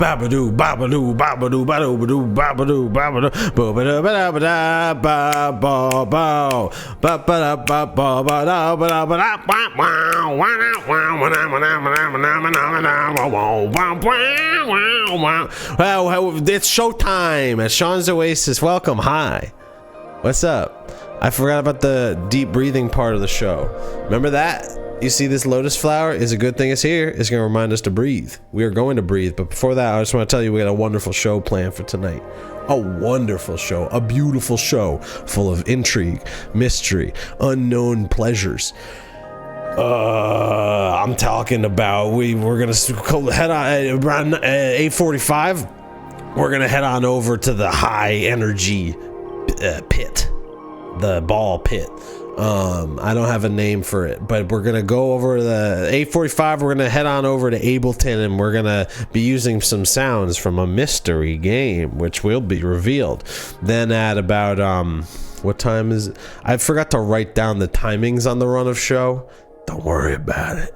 babadoo, babadoo, babadoo, babadoo, babadoo, babadoo, babadoo, it's showtime at Sean's Oasis. Welcome. Hi. What's up? I forgot about the deep breathing part of the show. Remember that? You see this lotus flower? Is a good thing it's here. It's going to remind us to breathe. We are going to breathe. But before that, I just want to tell you we got a wonderful show planned for tonight. A wonderful show. A beautiful show full of intrigue, mystery, unknown pleasures. I'm talking about we're going to head on around 8:45. We're going to head on over to the high energy pit. The ball pit. I don't have a name for it, but we're gonna go over the 8:45. We're gonna head on over to Ableton, and we're gonna be using some sounds from a mystery game, which will be revealed. Then at about what time is it? I forgot to write down the timings on the run of show. Don't worry about it.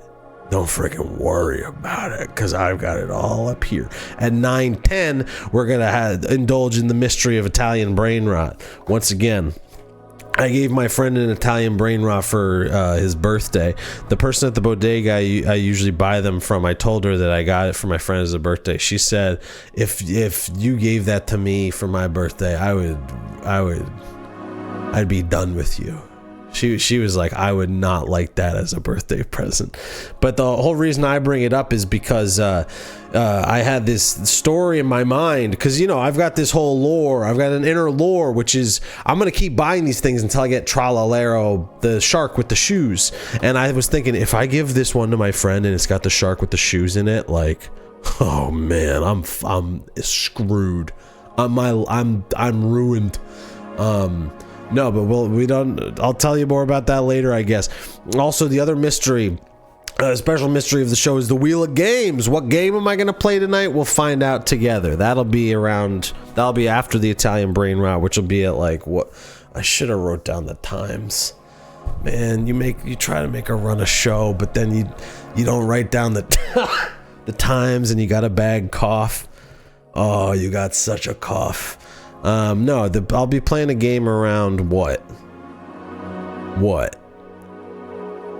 Don't freaking worry about it, because I've got it all up here. At 9:10, we're gonna indulge in the mystery of Italian brain rot once again. I gave my friend an Italian brain rot for his birthday. The person at the bodega I usually buy them from, I told her that I got it for my friend as a birthday. She said, if you gave that to me for my birthday, I'd be done with you. She was like, I would not like that as a birthday present. But the whole reason I bring it up is because I had this story in my mind, because I've got this whole lore. I've got an inner lore, which is I'm gonna keep buying these things until I get Tralalero, the shark with the shoes. And I was thinking, if I give this one to my friend and it's got the shark with the shoes in it, like, oh man, I'm screwed. I'm ruined. No, but we don't. I'll tell you more about that later, I guess. Also, the other mystery, special mystery of the show is the Wheel of Games. What game am I going to play tonight? We'll find out together. That'll be after the Italian brain rot, which will be at like what? I should have wrote down the times. Man, you try to make a run a show, but then you don't write down the times, and you got a bad cough. Oh, you got such a cough. No, I'll be playing a game around what?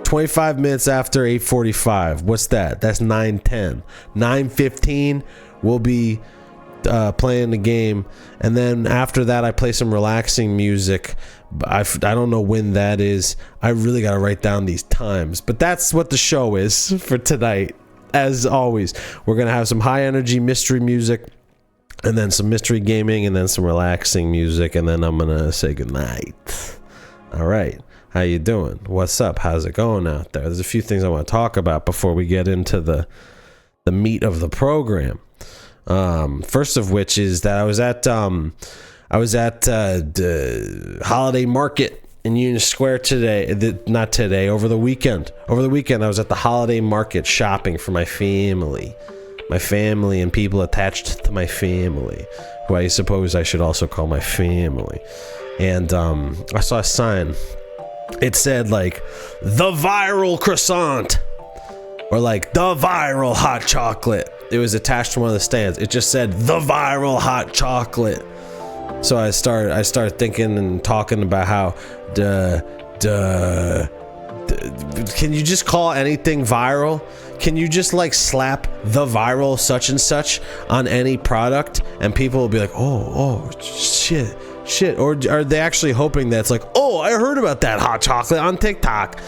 25 minutes after 8:45. What's that? That's 9:10. 9:15, we'll be playing the game, and then after that, I play some relaxing music. I don't know when that is. I really gotta write down these times, but that's what the show is for tonight. As always, we're gonna have some high energy mystery music, and then some mystery gaming, and then some relaxing music, and then I'm gonna say goodnight. All right, how you doing? What's up? How's it going out there? There's a few things I want to talk about before we get into the meat of the program. First of which is that I was at the holiday market in Union Square over the weekend. Over the weekend, I was at the holiday market shopping for my family and people attached to my family, who I suppose I should also call my family. And I saw a sign. It said like the viral croissant, or like the viral hot chocolate. It was attached to one of the stands. It just said the viral hot chocolate. So I started thinking and talking about how can you just call anything viral? Can you just like slap the viral such and such on any product, and people will be like, oh shit, or are they actually hoping that it's like, oh, I heard about that hot chocolate on TikTok?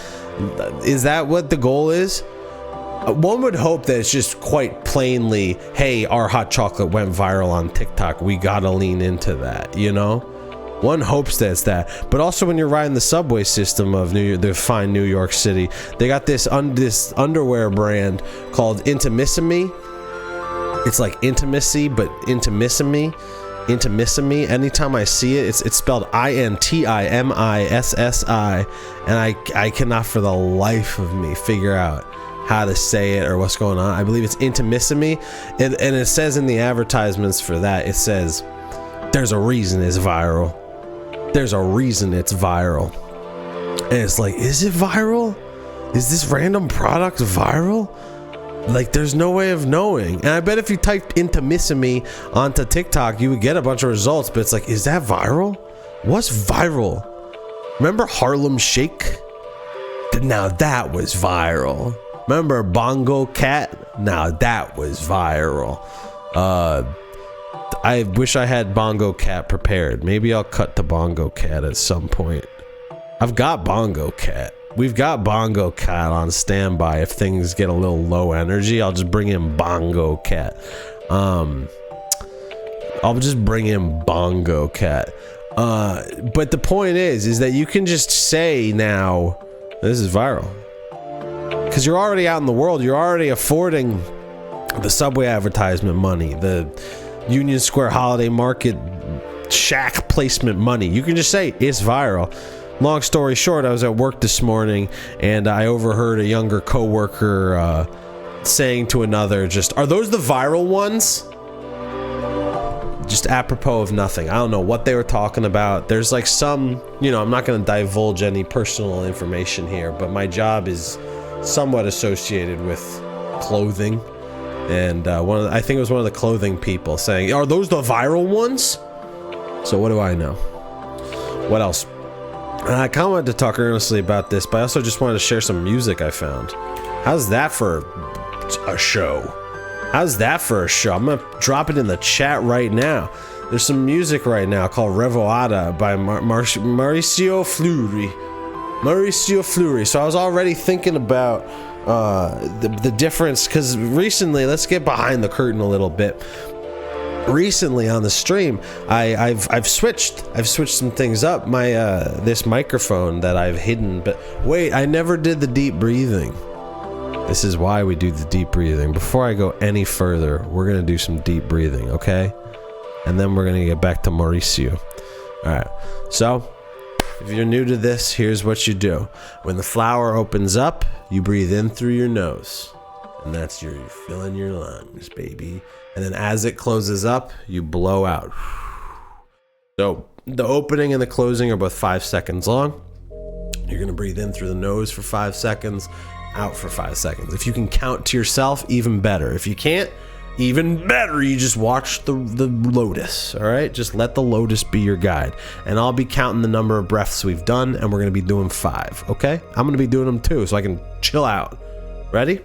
Is that what the goal is? One would hope that it's just quite plainly, hey, our hot chocolate went viral on TikTok, we gotta lean into that, One hopes that it's that. But also when you're riding the subway system of the fine New York City, they got this underwear brand called Intimissimi. It's like intimacy, but Intimissimi. Anytime I see it, it's spelled INTIMISSI, and I cannot for the life of me figure out how to say it or what's going on. I believe it's Intimissimi, and it says in the advertisements for that, it says, there's a reason it's viral. There's a reason it's viral. And it's like, is it viral? Is this random product viral? Like, there's no way of knowing. And I bet if you typed into Missing Me onto TikTok, you would get a bunch of results. But it's like, is that viral? What's viral? Remember Harlem Shake? Now that was viral. Remember Bongo Cat? Now that was viral. I wish I had Bongo Cat prepared. Maybe I'll cut to Bongo Cat at some point. I've got Bongo Cat. We've got Bongo Cat on standby. If things get a little low energy, I'll just bring in Bongo Cat. I'll just bring in Bongo Cat. But the point is that you can just say now, this is viral. Because you're already out in the world. You're already affording the Subway advertisement money, the Union Square Holiday Market shack placement money. You can just say it's viral. Long story short, I was at work this morning and I overheard a younger coworker saying to another, just, are those the viral ones? Just apropos of nothing. I don't know what they were talking about. There's like some, you know, I'm not going to divulge any personal information here, but my job is somewhat associated with clothing. And I think it was one of the clothing people saying, are those the viral ones? So what do I know? What else? I kind of wanted to talk earnestly about this, but I also just wanted to share some music I found. How's that for a show? How's that for a show? I'm gonna drop it in the chat right now. There's some music right now called Revoada by Mauricio Fleury. Mauricio Fleury. So I was already thinking about the difference, because recently, let's get behind the curtain a little bit. Recently on the stream, I've switched some things up. My this microphone that I've hidden, but wait, I never did the deep breathing. This is why we do the deep breathing. Before I go any further, we're gonna do some deep breathing, okay? And then we're gonna get back to Mauricio. All right. So, if you're new to this, here's what you do. When the flower opens up, you breathe in through your nose, and that's you're filling your lungs, baby. And then as it closes up, you blow out. So the opening and the closing are both 5 seconds long. You're gonna breathe in through the nose for 5 seconds, out for 5 seconds. If you can count to yourself, even better. If you can't, even better, you just watch the lotus, all right? Just let the lotus be your guide. And I'll be counting the number of breaths we've done, and we're gonna be doing 5, okay? I'm gonna be doing them too, so I can chill out. Ready?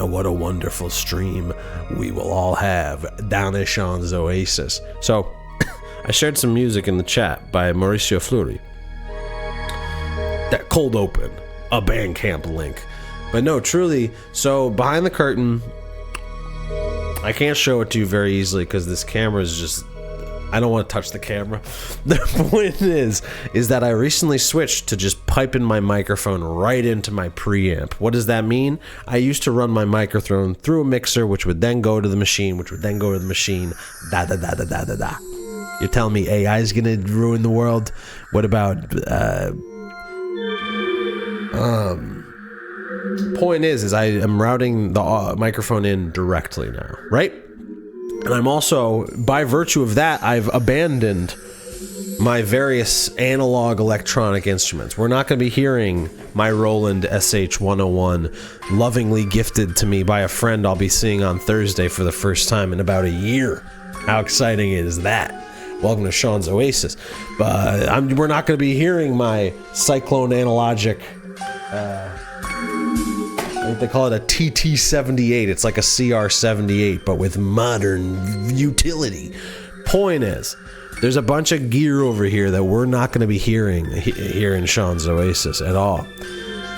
What a wonderful stream we will all have down at Sean's Oasis. So, I shared some music in the chat by Mauricio Fleury. That cold open, a Bandcamp link. But no, truly, so behind the curtain, I can't show it to you very easily because this camera is just, I don't want to touch the camera. The point is that I recently switched to just piping my microphone right into my preamp. What does that mean? I used to run my microphone through a mixer, which would then go to the machine, which would then go to the machine. Da da da da da da da. You're telling me AI is gonna ruin the world? What about point is I am routing the microphone in directly now, right? And I'm also, by virtue of that, I've abandoned my various analog electronic instruments. We're not going to be hearing my Roland SH-101 lovingly gifted to me by a friend I'll be seeing on Thursday for the first time in about a year. How exciting is that? Welcome to Sean's Oasis. But we're not going to be hearing my Cyclone analogic, I think they call it a TT78. It's like a CR78, but with modern utility. Point is, there's a bunch of gear over here that we're not going to be hearing here in Sean's Oasis at all.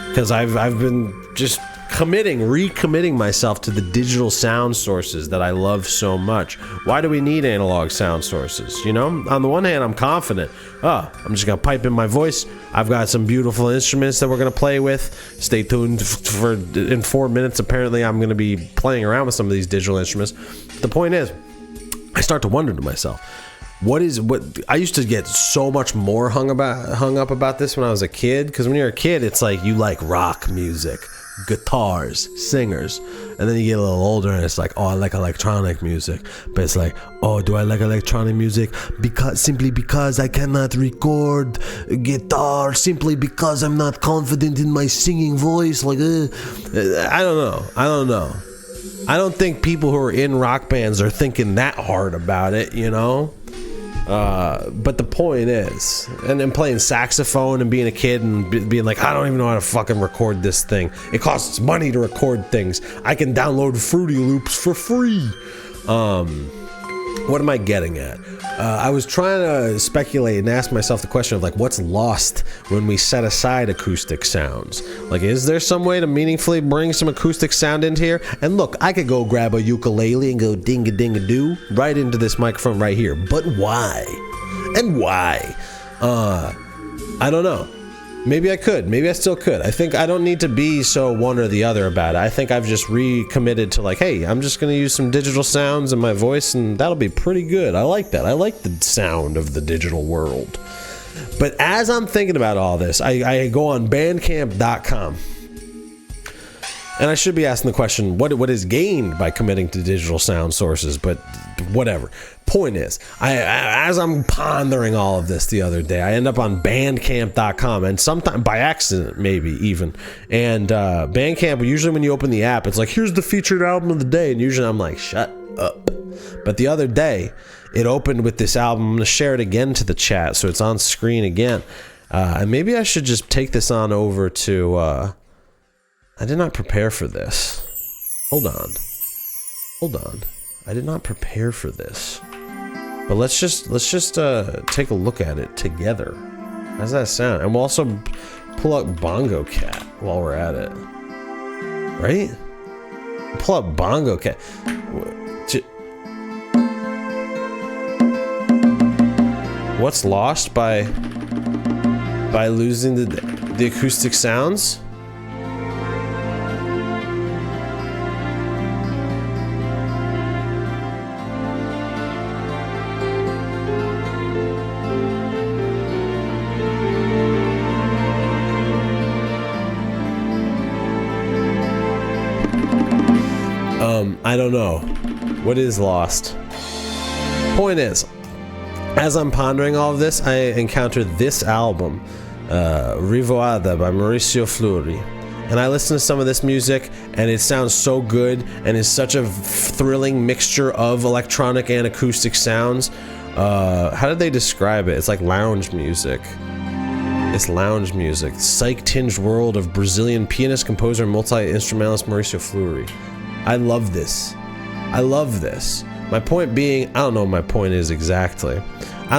Because I've been just recommitting myself to the digital sound sources that I love so much. Why do we need analog sound sources? You know, on the one hand, I'm confident. I'm just gonna pipe in my voice. I've got some beautiful instruments that we're gonna play with. Stay tuned for in 4 minutes. Apparently, I'm gonna be playing around with some of these digital instruments. The point is, I start to wonder to myself, what I used to get so much more hung up about this when I was a kid, because when you're a kid, it's like you like rock music, guitars, singers, and then you get a little older and it's like, oh, I like electronic music. But it's like, oh, do I like electronic music simply because I cannot record guitar, simply because I'm not confident in my singing voice? Like, I don't know. I don't think people who are in rock bands are thinking that hard about it, you know? But the point is, and then playing saxophone and being a kid and being like, I don't even know how to fucking record this thing. It costs money to record things. I can download Fruity Loops for free. What am I getting at? I was trying to speculate and ask myself the question of like, what's lost when we set aside acoustic sounds? Like, is there some way to meaningfully bring some acoustic sound into here? And look, I could go grab a ukulele and go ding-a-ding-a-doo right into this microphone right here. But why? And why? I don't know. Maybe I could. Maybe I still could. I think I don't need to be so one or the other about it. I think I've just recommitted to like, hey, I'm just going to use some digital sounds in my voice and that'll be pretty good. I like that. I like the sound of the digital world. But as I'm thinking about all this, I go on bandcamp.com. And I should be asking the question, what is gained by committing to digital sound sources? But whatever. Point is, as I'm pondering all of this the other day, I end up on bandcamp.com, and sometimes by accident, maybe even. And Bandcamp, usually when you open the app, it's like, here's the featured album of the day. And usually I'm like, shut up. But the other day, it opened with this album. I'm going to share it again to the chat, so it's on screen again. And maybe I should just take this on over to... I did not prepare for this. Hold on. I did not prepare for this. But let's just take a look at it together. How's that sound? And we'll also pull up Bongo Cat while we're at it. Right? Pull up Bongo Cat. What's lost by losing the acoustic sounds? I don't know. What is lost? Point is, as I'm pondering all of this, I encountered this album, Rivoada by Mauricio Fleury. And I listen to some of this music, and it sounds so good, and it's such a thrilling mixture of electronic and acoustic sounds. How did they describe it? It's like lounge music. It's lounge music. Psych-tinged world of Brazilian pianist, composer, and multi-instrumentalist Mauricio Fleury. I love this. My point being, I don't know what my point is exactly. I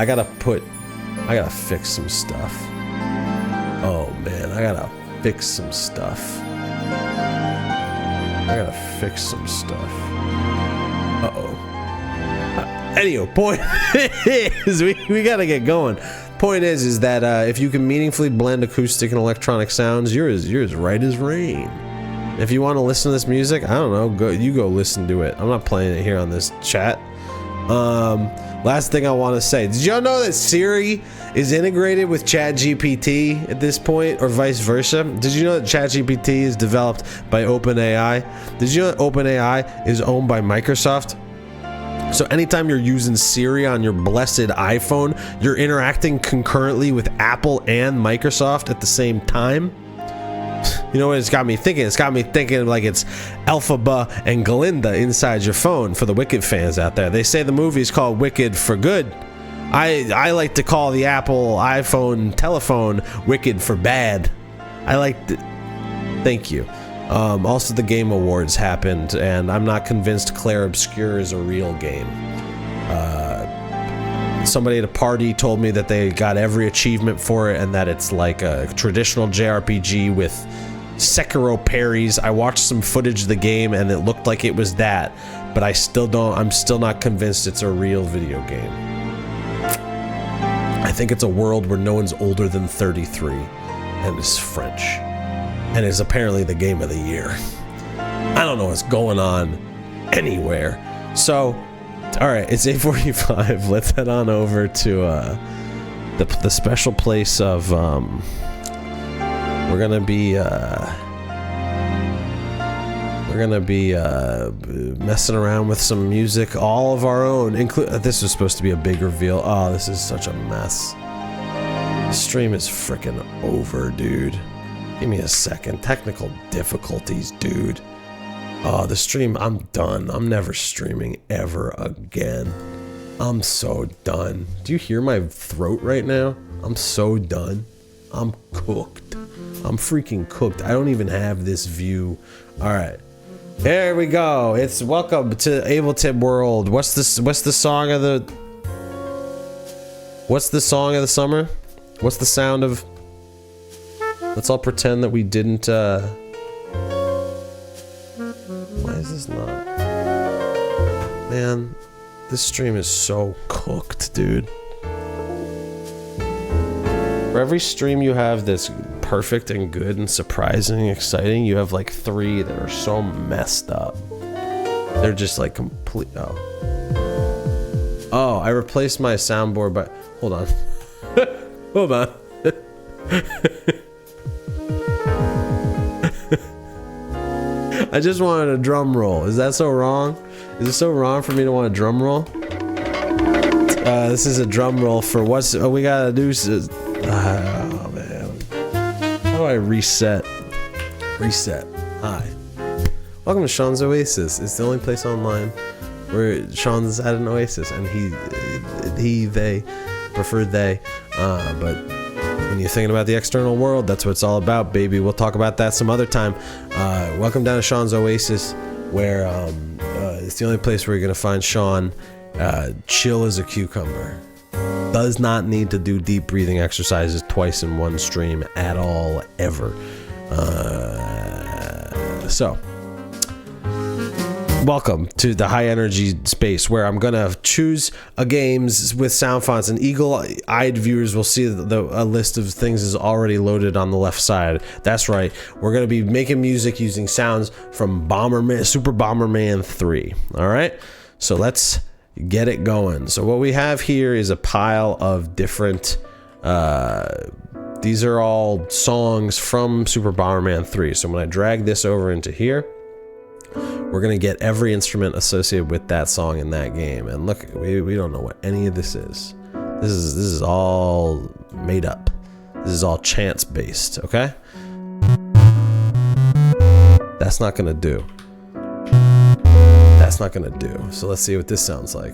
gotta fix some stuff. Oh man, I gotta fix some stuff. Anyway, point is, we gotta get going. Point is that if you can meaningfully blend acoustic and electronic sounds, you're as right as rain. If you want to listen to this music, I don't know, go listen to it. I'm not playing it here on this chat. Last thing I want to say, did y'all know that Siri is integrated with ChatGPT at this point, or vice versa? Did you know that ChatGPT is developed by OpenAI? Did you know that OpenAI is owned by Microsoft? So anytime you're using Siri on your blessed iPhone, you're interacting concurrently with Apple and Microsoft at the same time. You know what it's got me thinking? It's got me thinking like it's Elphaba and Galinda inside your phone for the Wicked fans out there. They say the movie is called Wicked for good. I like to call the Apple iPhone telephone Wicked for bad. I like the... Thank you. Also, the Game Awards happened, and I'm not convinced Claire Obscure is a real game. Somebody at a party told me that they got every achievement for it and that it's like a traditional JRPG with Sekiro parries. I watched some footage of the game and it looked like it was that, but I'm still not convinced it's a real video game. I think it's a world where no one's older than 33 and is French and is apparently the game of the year. I don't know what's going on anywhere. So, all right, it's 8:45. Let's head on over to the special place of we're gonna be messing around with some music, all of our own. This was supposed to be a big reveal. Oh, this is such a mess. The stream is freaking over, dude. Give me a second. Technical difficulties, dude. Oh, the stream, I'm done. I'm never streaming ever again. I'm so done. Do you hear my throat right now? I'm so done. I'm cooked. I'm freaking cooked. I don't even have this view. All right. There we go. It's welcome to Ableton World. What's the song of the... What's the song of the summer? What's the sound of... Let's all pretend that we didn't, Why is this not? Man, this stream is so cooked, dude. For every stream you have that's perfect and good and surprising and exciting, you have like 3 that are so messed up. They're just like complete... Oh, I replaced my soundboard, but... Hold on. Hold on. I just wanted a drum roll. Is that so wrong? Is it so wrong for me to want a drum roll? This is a drum roll for what's... we gotta do... oh, man. How do I reset? Reset. Hi. Welcome to Sean's Oasis. It's the only place online where Sean's at an oasis, and they prefer they. But when you're thinking about the external world, that's what it's all about, baby. We'll talk about that some other time. Welcome down to Sean's Oasis, where it's the only place where you're gonna find Sean chill as a cucumber. Does not need to do deep breathing exercises twice in one stream at all, ever. So, welcome to the high energy space where I'm gonna choose a games with sound fonts, and eagle-eyed viewers will see a list of things is already loaded on the left side. That's right, we're gonna be making music using sounds from Bomberman, Super Bomberman 3. All right, so let's get it going. So what we have here is a pile of different these are all songs from Super Bomberman 3. So when I drag this over into here, we're gonna get every instrument associated with that song in that game. And look, we don't know what any of this is. This is all made up. This is all chance based, okay? That's not gonna do. That's not gonna do. So let's see what this sounds like.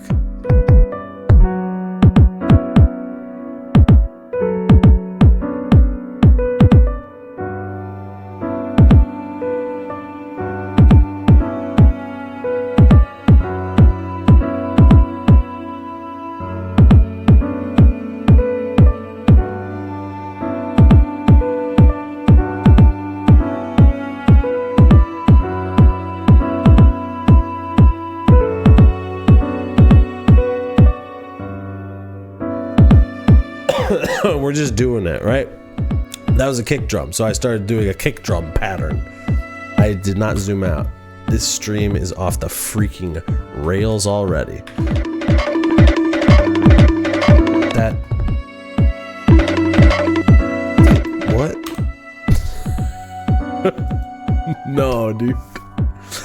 We're just doing it, right? That was a kick drum, so I started doing a kick drum pattern. I did not zoom out. This stream is off the freaking rails already. That... What? No, dude.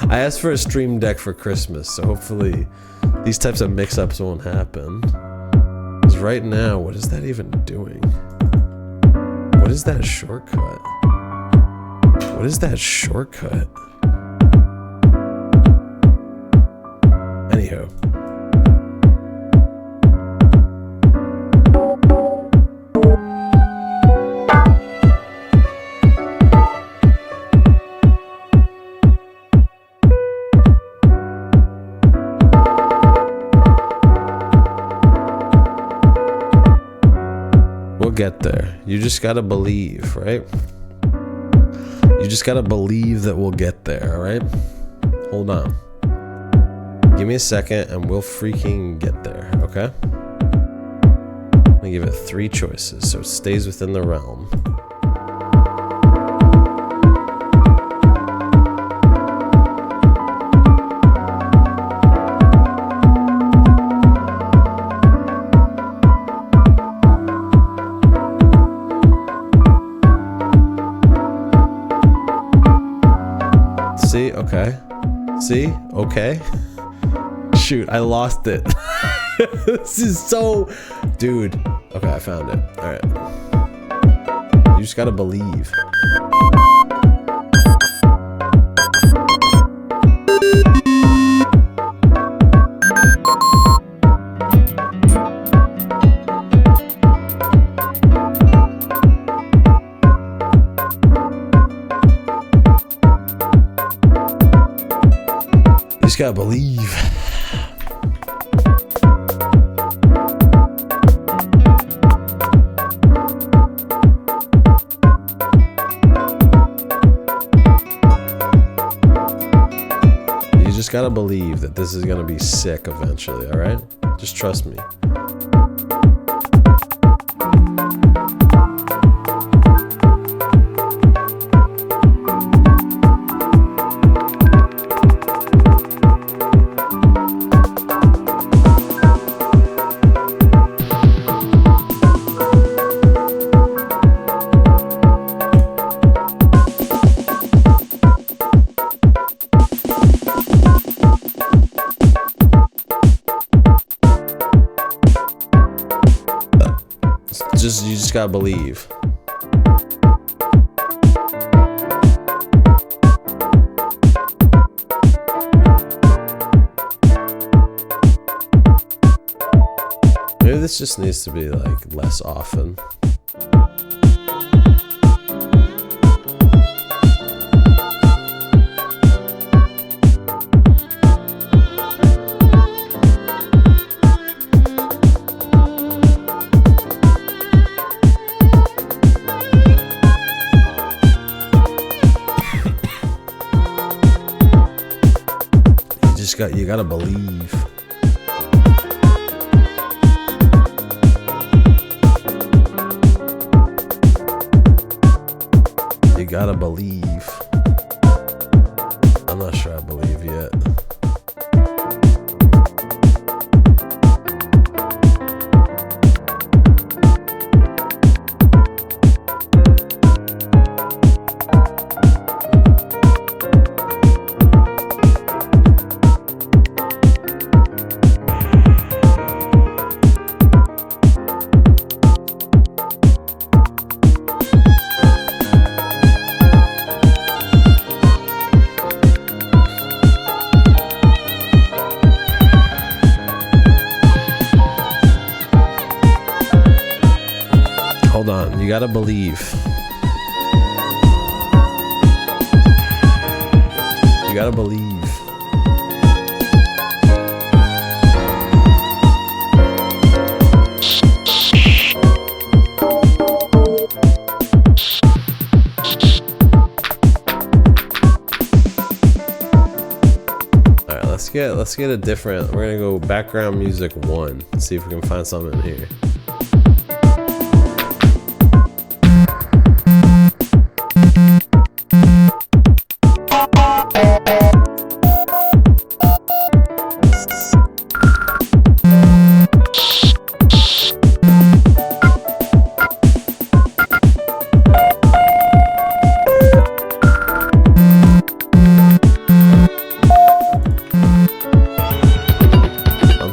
I asked for a stream deck for Christmas, so hopefully these types of mix-ups won't happen. Because right now, what is that even doing? What is that shortcut? What is that shortcut? Anywho. We'll get there. You just gotta believe, right? You just gotta believe that we'll get there, alright? Hold on. Give me a second and we'll freaking get there, okay? I'm gonna give it 3 choices so it stays within the realm. See? Okay. See? Okay. Shoot, I lost it. This is so... Dude. Okay, I found it. Alright. You just gotta believe. You just gotta believe. You just gotta believe that this is gonna be sick eventually, alright? Just trust me. You just gotta believe. Maybe this just needs to be like less often. You gotta believe. You gotta believe. I'm not sure I believe yet. Hold on, you gotta believe. You gotta believe. Alright, let's get a different. We're gonna go background music 1. See if we can find something in here.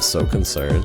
So concerned.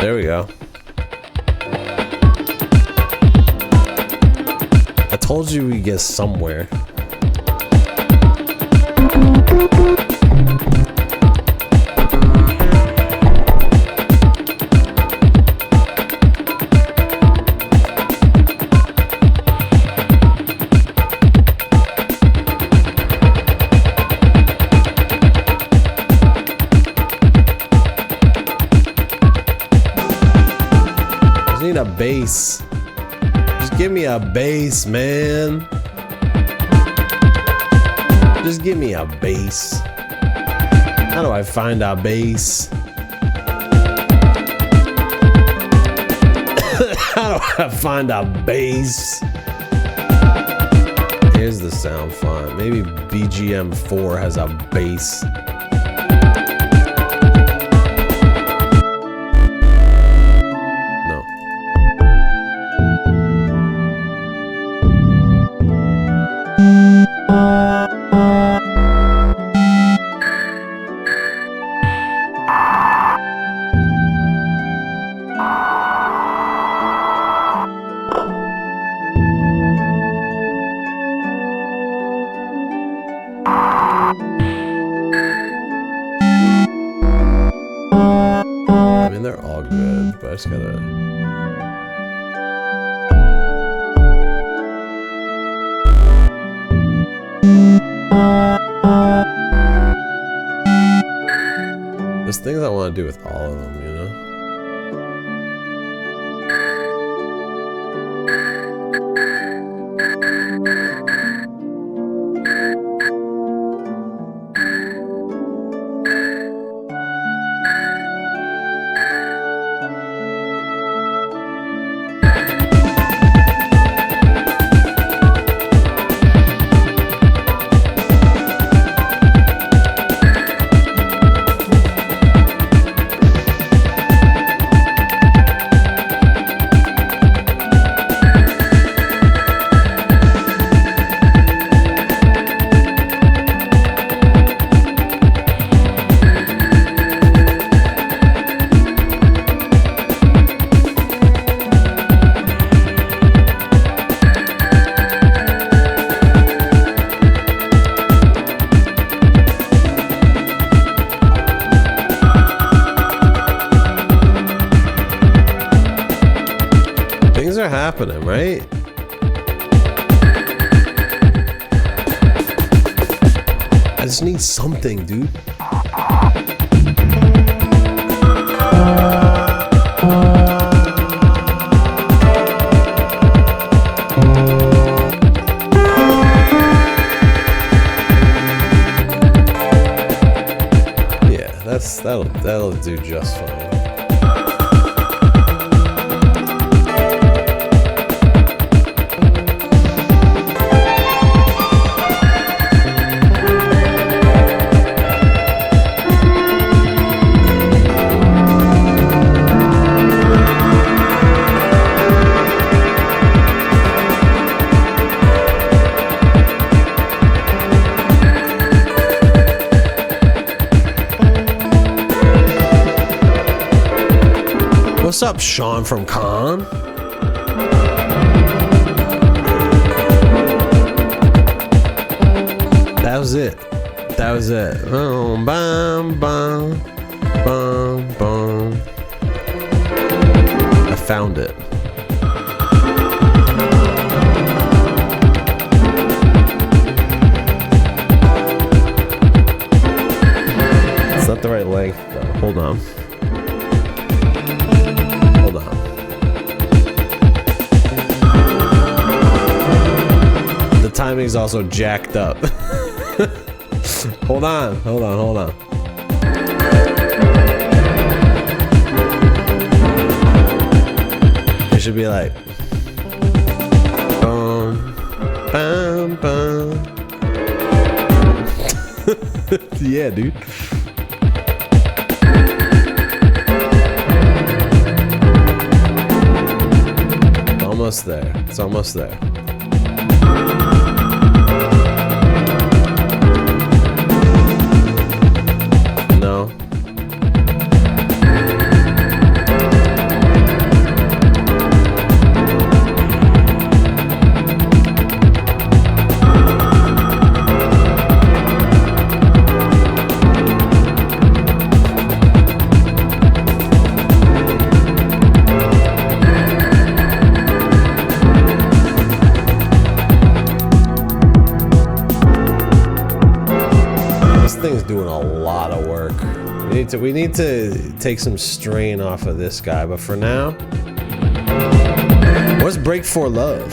There we go. I told you we get somewhere. A bass. Just give me a bass, man. Just give me a bass. How do I find a bass? How do I find a bass? Here's the sound font. Maybe BGM4 has a bass. I mean, they're all good, but I just gotta... There's things I want to do with all of them, you know? Things are happening, right? I just need something, dude. Yeah, that'll do just fine. What's up, Sean from Con? That was it. That was it. Bum, bum, bum, bum, bum. I found it. It's not the right length, though. Hold on. Hold on. The timing's also jacked up. Hold on. It should be like boom, bam, bam. Yeah, dude. Almost there. It's almost there. No. thing's doing a lot of work. We need to take some strain off of this guy, but for now, what's break for love?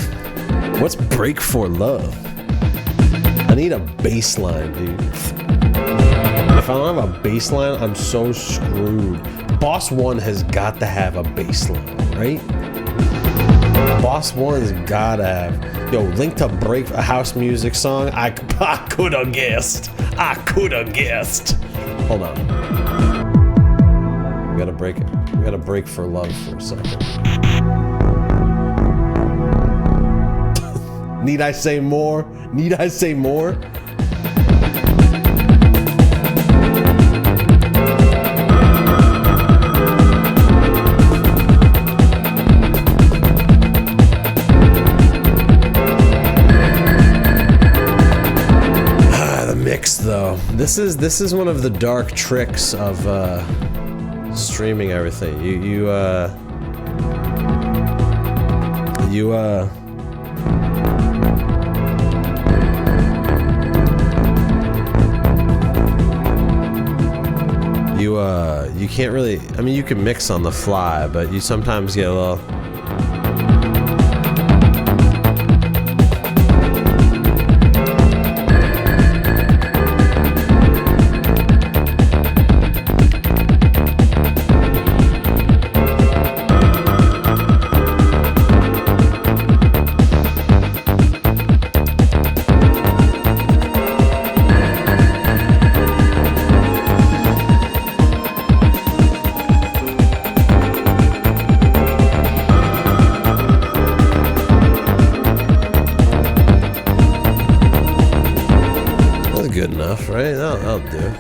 What's break for love? I need a bass line, dude. If I don't have a bass line, I'm so screwed. Boss 1 has got to have a bass line, right? Boss 1's gotta have. Yo, Link to Break, a house music song. I could have guessed. I could have guessed. Hold on. We gotta break it. We gotta break for love for a second. Need I say more? Need I say more? Though this is one of the dark tricks of streaming everything. You can't really, I mean, you can mix on the fly, but you sometimes get a little. Good enough, right? That'll do.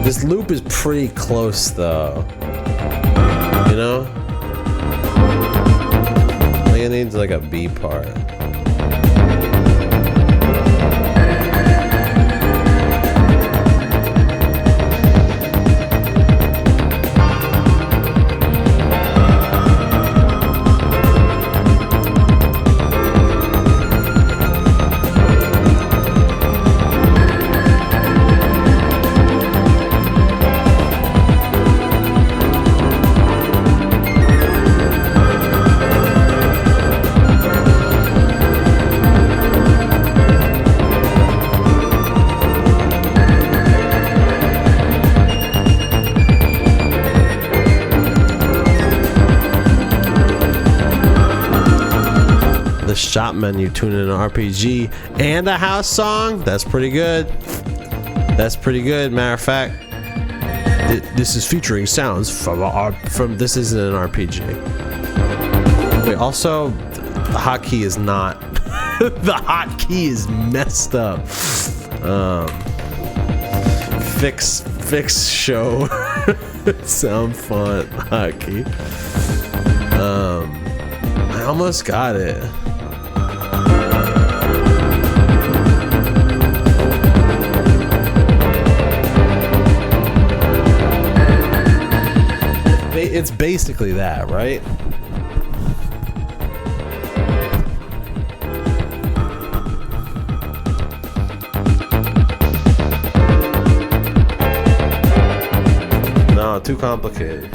This loop is pretty close, though. You know? I think it needs like a B part. The shop menu, tune in an RPG and a house song. That's pretty good. That's pretty good. Matter of fact, this is featuring sounds from this isn't an RPG. Wait, also the hotkey is not. The hotkey is messed up. Fix show SoundFont hotkey. I almost got it. It's basically that, right? No, too complicated.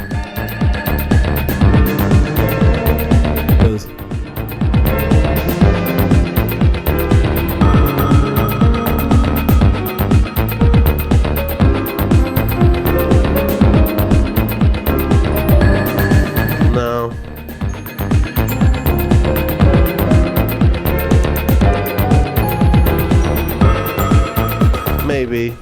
Maybe.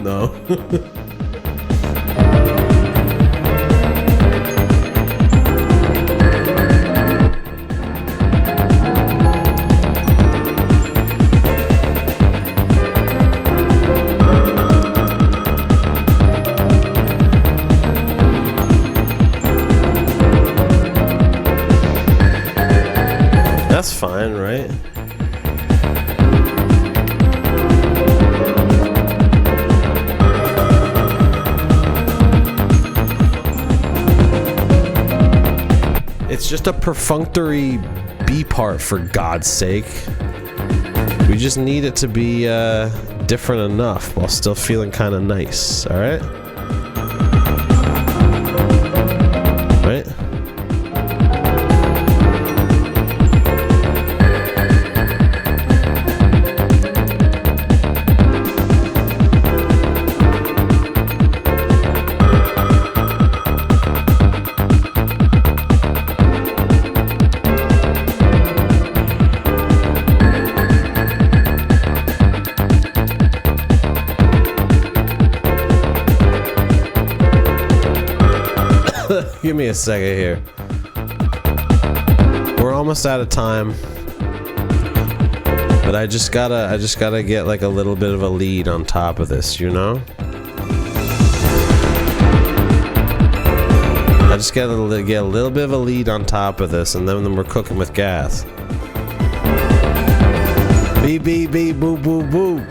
No. That's fine, right? It's just a perfunctory B part, for God's sake. We just need it to be different enough while still feeling kind of nice, alright? Right? Give me a second here. We're almost out of time. But I just gotta get like a little bit of a lead on top of this, you know? I just gotta get a little bit of a lead on top of this, and then we're cooking with gas. Beep beep beep boop boop boop.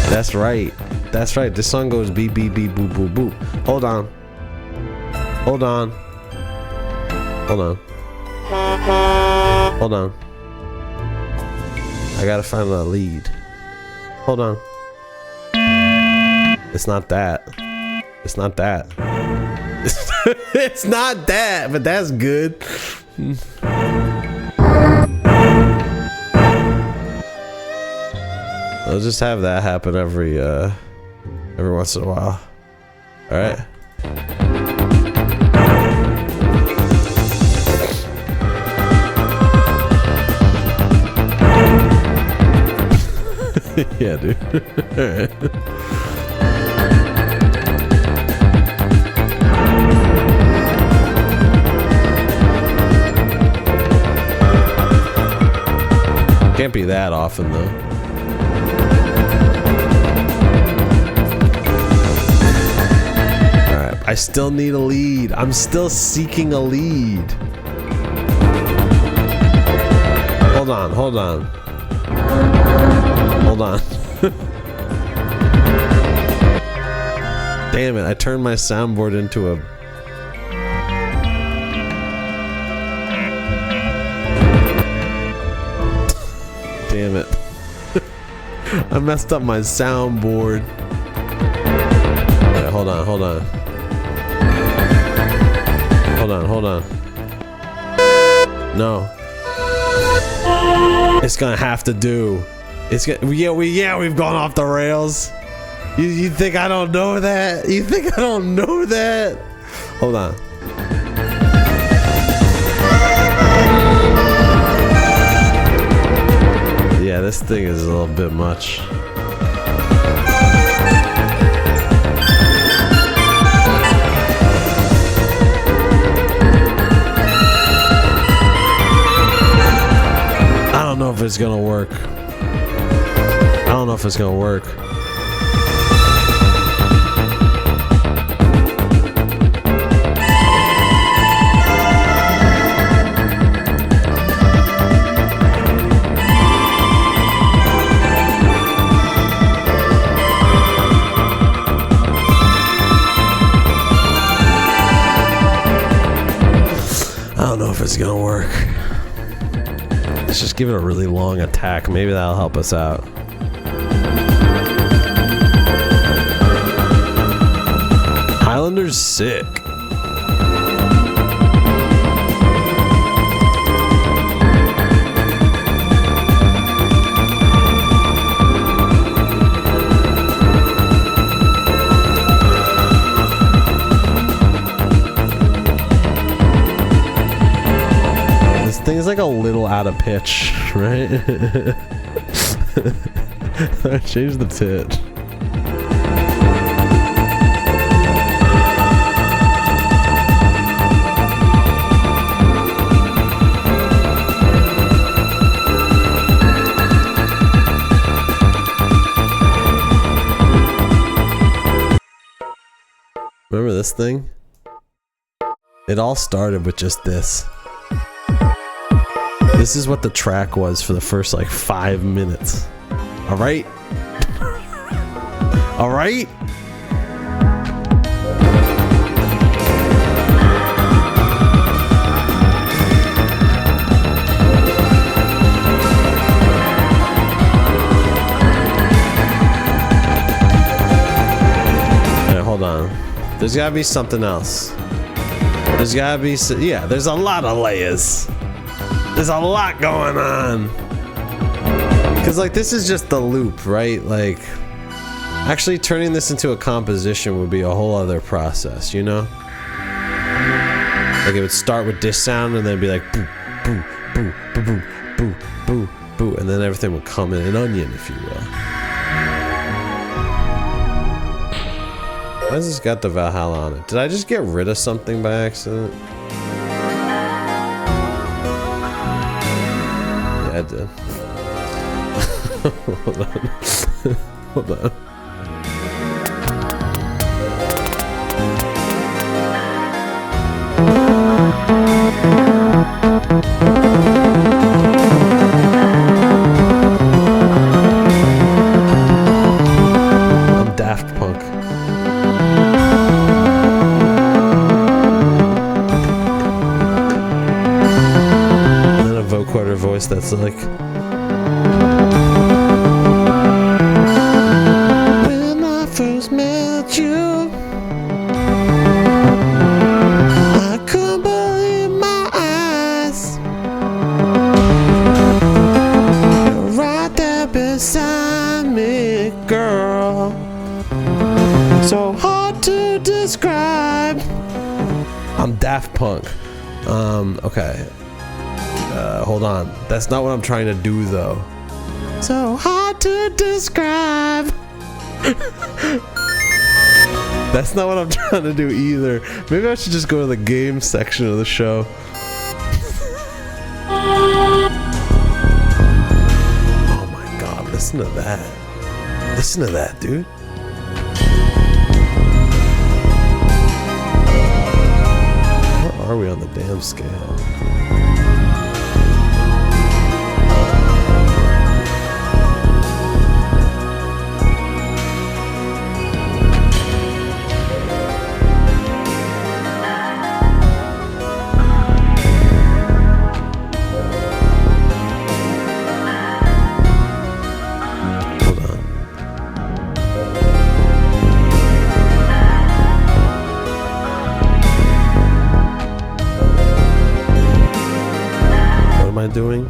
That's right. That's right. This song goes beep beep beep boop boop boop. Hold on. Hold on. Hold on. Hold on. I gotta find a lead. Hold on. It's not that. It's not that. It's not that, but that's good. I'll just have that happen every once in a while. All right. Yeah, dude. Alright. Can't be that often, though. Alright, I still need a lead. I'm still seeking a lead. Hold on, hold on. Hold on. Damn it, I turned my soundboard into a... Damn it. I messed up my soundboard. Alright, hold on, hold on. Hold on, hold on. No. It's gonna have to do. It's gonna, we've gone off the rails. You think I don't know that? You think I don't know that? Hold on. Yeah, this thing is a little bit much. I don't know if it's gonna work. I don't know if it's gonna work. I don't know if it's gonna work. Let's just give it a really long attack. Maybe that'll help us out. Highlander's sick. This thing's like a little out of pitch, right? I changed the pitch. Remember this thing? It all started with just this. This is what the track was for the first like 5 minutes. All right? All right? There's gotta be something else. There's gotta be, yeah, there's a lot of layers. There's a lot going on. Cause like this is just the loop, right? Like actually turning this into a composition would be a whole other process, you know? Like it would start with this sound and then be like boo, boo, boo, boo, boo, boo, boo, boo, and then everything would come in an onion, if you will. Why has this got the Valhalla on it? Did I just get rid of something by accident? Yeah, I did. Hold on. Hold on. I'm Daft Punk. And then a vocoder voice that's like, when I first met you, I couldn't believe my eyes. You're right there beside me, girl. So hard to describe. I'm Daft Punk. Okay. Hold on. That's not what I'm trying to do, though. So hard to describe. That's not what I'm trying to do either. Maybe I should just go to the game section of the show. Oh my god, listen to that. Listen to that, dude. Where are we on the damn scale? Doing?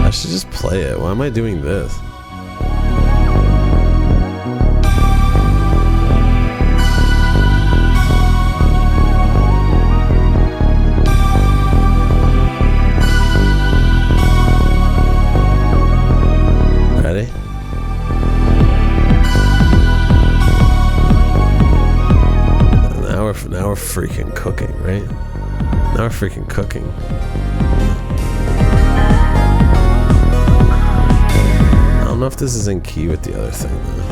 I should just play it. Why am I doing this? Ready? Now we're freaking cooking, right? Now we're freaking cooking. I don't know if this is in key with the other thing, though.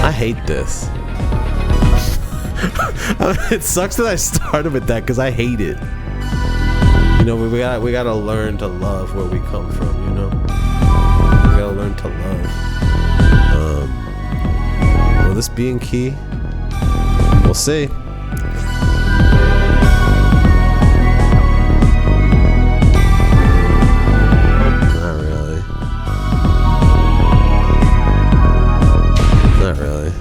I hate this. It sucks that I started with that because I hate it. You know, we gotta learn to love where we come from, you know? We gotta learn to love. Will this be in key? We'll see. Not really. Not really.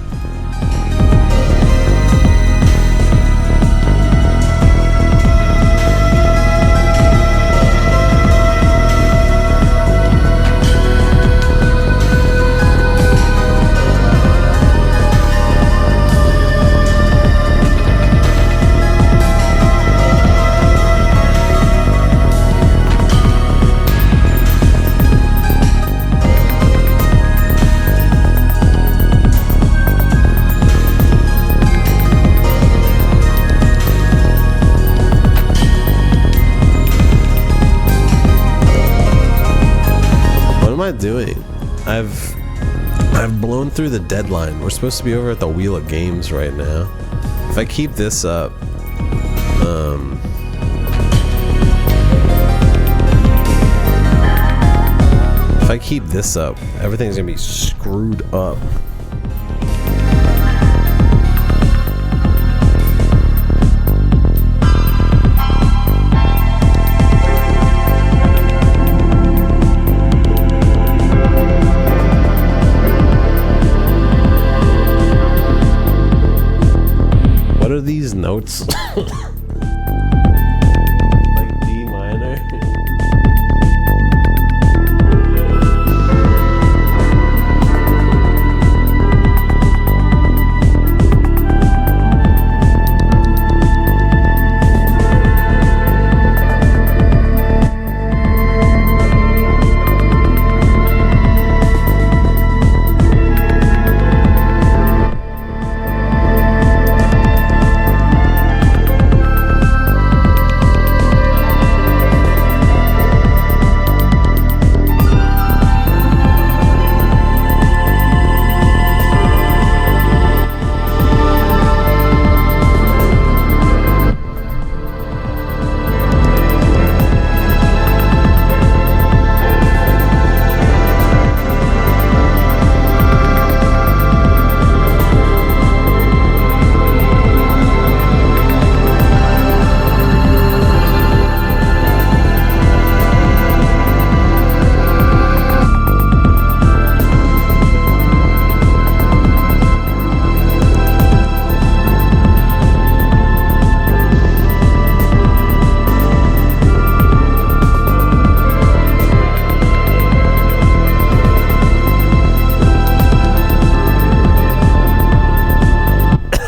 Doing? I've blown through the deadline. We're supposed to be over at the Wheel of Games right now. If I keep this up, everything's gonna be screwed up. notes. Like D minor.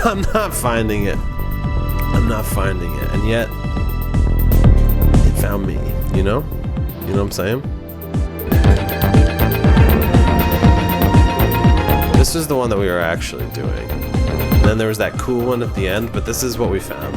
I'm not finding it. I'm not finding it. And yet, it found me, you know? You know what I'm saying? This is the one that we were actually doing. And then there was that cool one at the end, but this is what we found.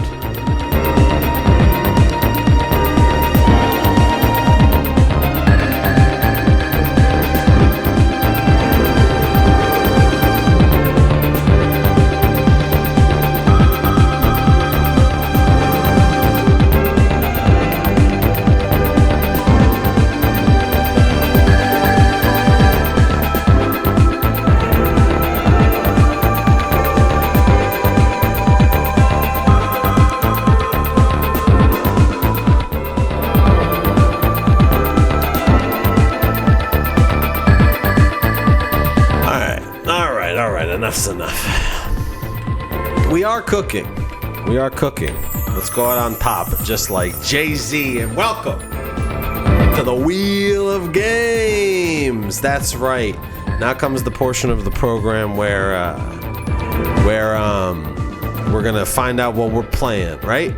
Enough's enough. We are cooking. We are cooking. Let's go out on top, just like Jay-Z, and welcome to the Wheel of Games. That's right. Now comes the portion of the program where we're gonna find out what we're playing, right?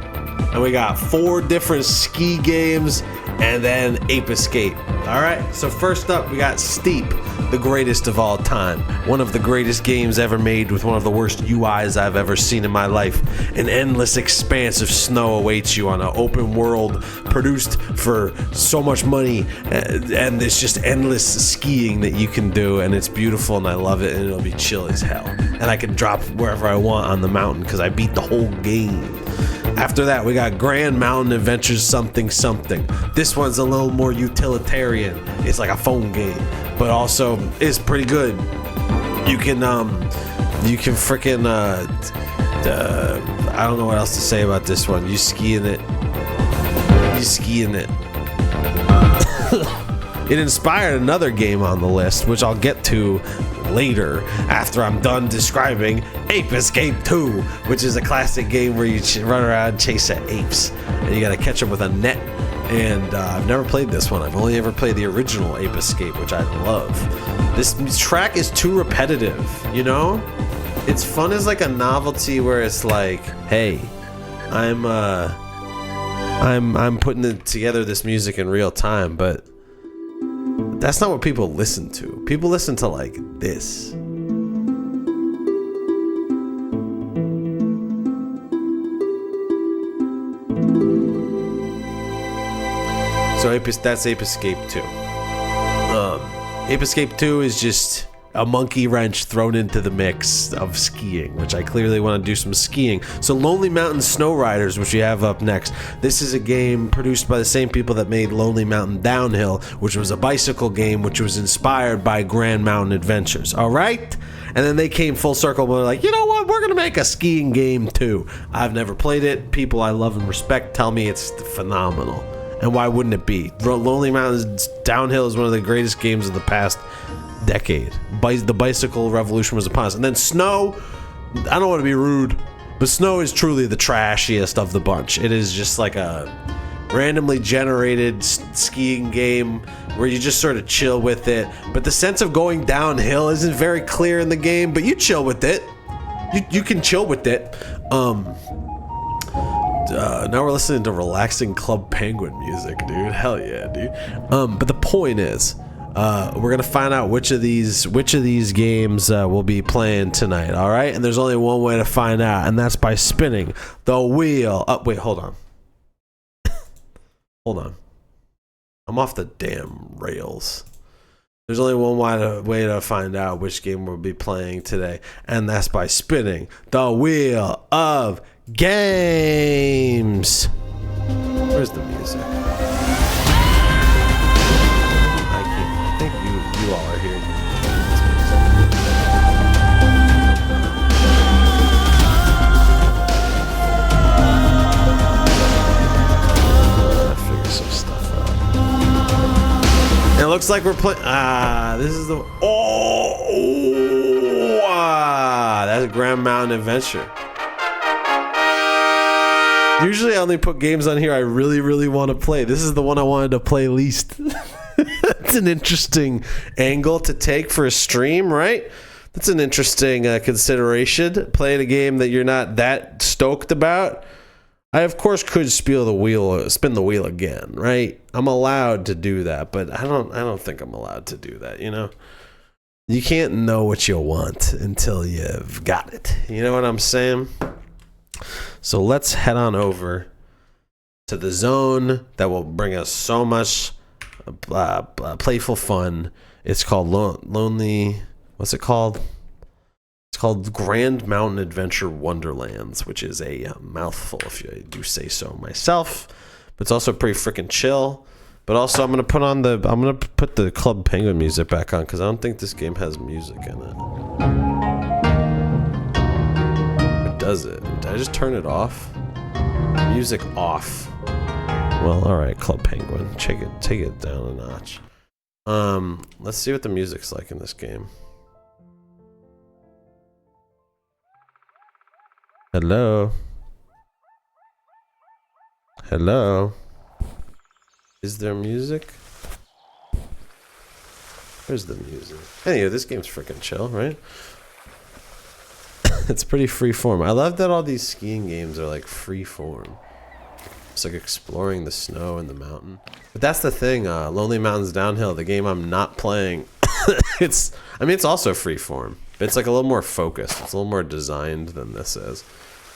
And we got 4 different ski games and then Ape Escape. All right. So first up, we got Steep, the greatest of all time. One of the greatest games ever made with one of the worst UIs I've ever seen in my life. An endless expanse of snow awaits you on an open world produced for so much money, and there's just endless skiing that you can do, and it's beautiful, and I love it, and it'll be chill as hell. And I can drop wherever I want on the mountain because I beat the whole game. After that, we got Grand Mountain Adventures something something. This one's a little more utilitarian. It's like a phone game, but also is pretty good. You can freaking I don't know what else to say about this one. You ski in it. It inspired another game on the list, which I'll get to later after I'm done describing Ape Escape 2, which is a classic game where you run around and chase at apes, and you gotta catch them with a net. And I've never played this one. I've only ever played the original Ape Escape, which I love. This track is too repetitive, you know? It's fun as like a novelty where it's like, hey, I'm putting it together, this music in real time, but that's not what people listen to. People listen to like this. So that's Ape Escape 2. Ape Escape 2 is just a monkey wrench thrown into the mix of skiing, which I clearly want to do some skiing. So Lonely Mountain Snow Riders, which we have up next. This is a game produced by the same people that made Lonely Mountain Downhill, which was a bicycle game, which was inspired by Grand Mountain Adventures. All right? And then they came full circle and were like, you know what? We're going to make a skiing game too. I've never played it. People I love and respect tell me it's phenomenal. And why wouldn't it be? Lonely Mountain Downhill is one of the greatest games of the past decade. The bicycle revolution was upon us. And then snow, I don't want to be rude, But snow is truly the trashiest of the bunch. It is just like a randomly generated skiing game where you just sort of chill with it. But the sense of going downhill isn't very clear in the game, but you chill with it. You can chill with it. Now we're listening to relaxing Club Penguin music, dude. Hell yeah, dude. But the point is, we're gonna find out which of these games we'll be playing tonight. All right, and there's only one way to find out, and that's by spinning the wheel. Oh, wait, hold on. Hold on. I'm off the damn rails. There's only one way to find out which game we'll be playing today, and that's by spinning the wheel of games. Where's the music? I think you all are here. I'll figure some stuff out. And it looks like we're playing. This is the. That's Grand Mountain Adventure. Usually I only put games on here I really, really want to play. This is the one I wanted to play least. That's an interesting angle to take for a stream, right? That's an interesting consideration. Playing a game that you're not that stoked about. I, of course, could spin the wheel again, right? I'm allowed to do that, but I don't think I'm allowed to do that, you know? You can't know what you want until you've got it. You know what I'm saying? So let's head on over to the zone that will bring us so much playful fun. It's called Lonely. What's it called? It's called Grand Mountain Adventure Wonderlands, which is a mouthful, if I do say so myself. But it's also pretty freaking chill. But also, I'm gonna put the Club Penguin music back on because I don't think this game has music in it. Does it? Did I just turn it off? Music off. Well, all right, Club Penguin, take it down a notch. Let's see what the music's like in this game. Hello. Hello. Is there music? Where's the music? Anyway, this game's freaking chill, right? It's pretty free form. I love that all these skiing games are like free form. It's like exploring the snow and the mountain. But that's the thing, Lonely Mountains Downhill, the game I'm not playing. It's also free form, but it's like a little more focused. It's a little more designed than this is.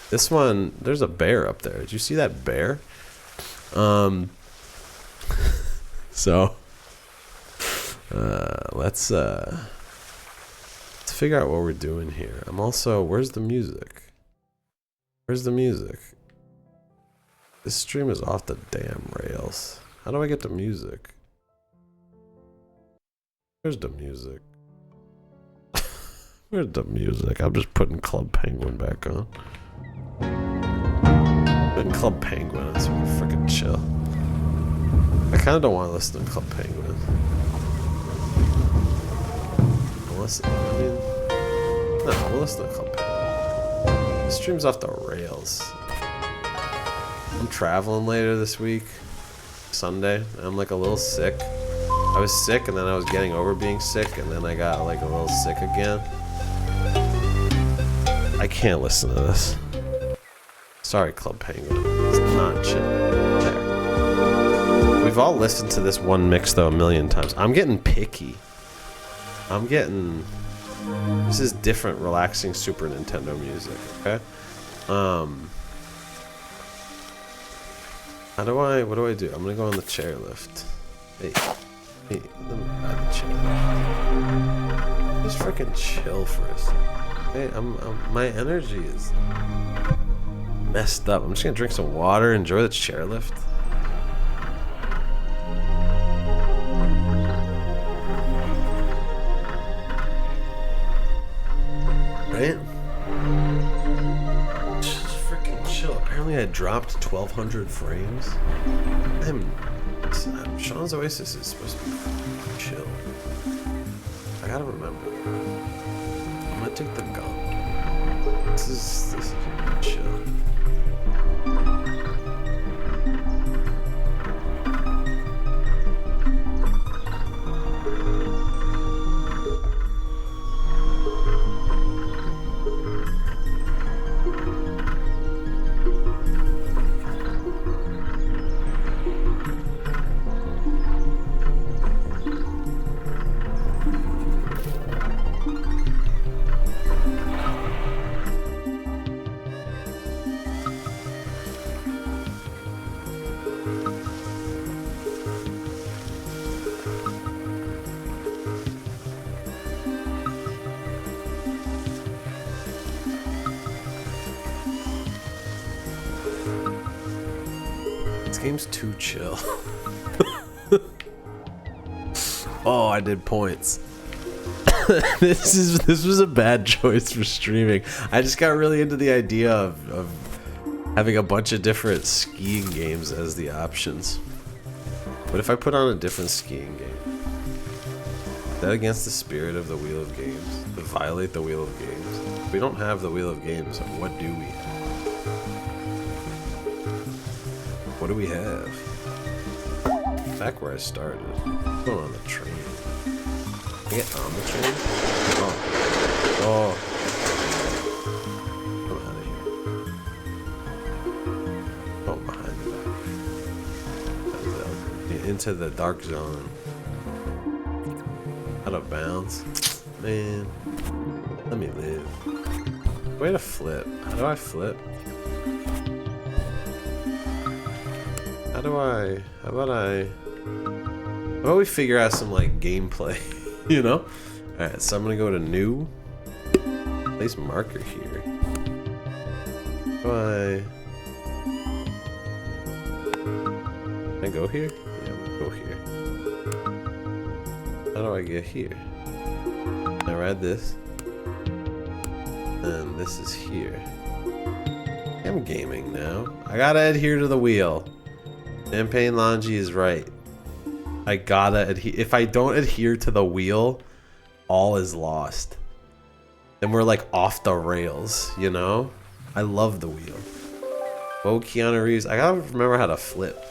This one, there's a bear up there. Did you see that bear? So let's figure out what we're doing here. I'm also, where's the music? Where's the music? This stream is off the damn rails. How do I get the music? Where's the music? Where's the music? I'm just putting Club Penguin back on. Putting Club Penguin, it's freaking chill. I kind of don't want to listen to Club Penguin. Unless, no, we'll listen to Club Penguin. This stream's off the rails. I'm traveling later this week, Sunday. I'm like a little sick. I was sick and then I was getting over being sick and then I got like a little sick again. I can't listen to this. Sorry, Club Penguin. It's not chill. There. We've all listened to this one mix though a million times. I'm getting picky. This is different, relaxing Super Nintendo music, okay? What do I do? I'm gonna go on the chairlift. Hey, let me ride the chairlift. Just freaking chill for a second. Hey, my energy is messed up. I'm just gonna drink some water, enjoy the chairlift. Right? Just freaking chill. Apparently I dropped 1,200 frames. Sean's Oasis is supposed to be chill. I gotta remember that. I'm gonna take the gun. This is chill. This game's too chill. Oh, I did points. This was a bad choice for streaming. I just got really into the idea of having a bunch of different skiing games as the options. What if I put on a different skiing game? Is that against the spirit of the Wheel of Games? To violate the Wheel of Games? If we don't have the Wheel of Games, what do we have? What do we have? Back where I started. I'm going on the train. Can I get on the train? Oh. I'm out of here. Oh, behind me. Into the dark zone. Out of bounds. Man. Let me live. Way to flip. How do I flip? How about we figure out some like gameplay, you know? Alright, so I'm gonna go to new. Place marker here. Can I go here? Yeah, I'm gonna go here. How do I get here? Can I ride this? And this is here. I'm gaming now. I gotta adhere to the wheel. Champagne Longy is right. I gotta adhere. If I don't adhere to the wheel, all is lost. Then we're like off the rails, you know? I love the wheel. Oh, Keanu Reeves. I gotta remember how to flip.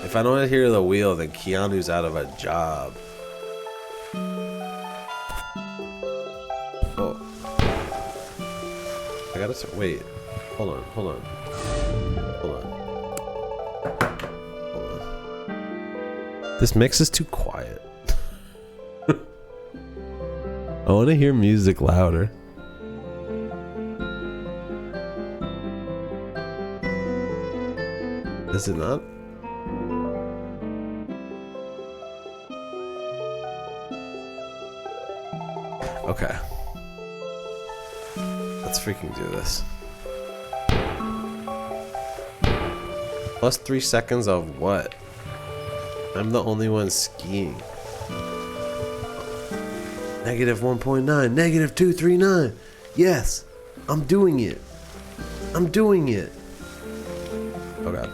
If I don't adhere to the wheel, then Keanu's out of a job. Oh. I gotta start. Wait. Hold on. Hold on. This mix is too quiet. I want to hear music louder. Is it not? Okay. Let's freaking do this. Plus 3 seconds of what? I'm the only one skiing. Negative 1.9, negative 239. Yes, I'm doing it. I'm doing it. Oh god.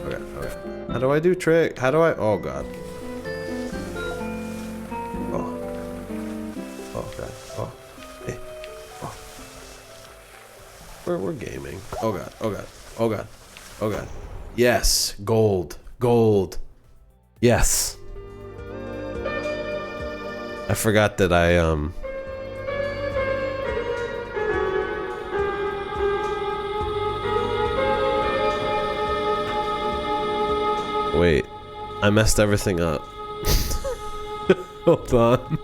Okay, okay. How do I do trick? How do I? Oh god. Oh. Oh god. Oh. Hey. Oh. We're gaming. Oh god. Oh god. Oh god. Oh god. Yes. Gold. Gold. Yes. I forgot that wait. I messed everything up. Hold on.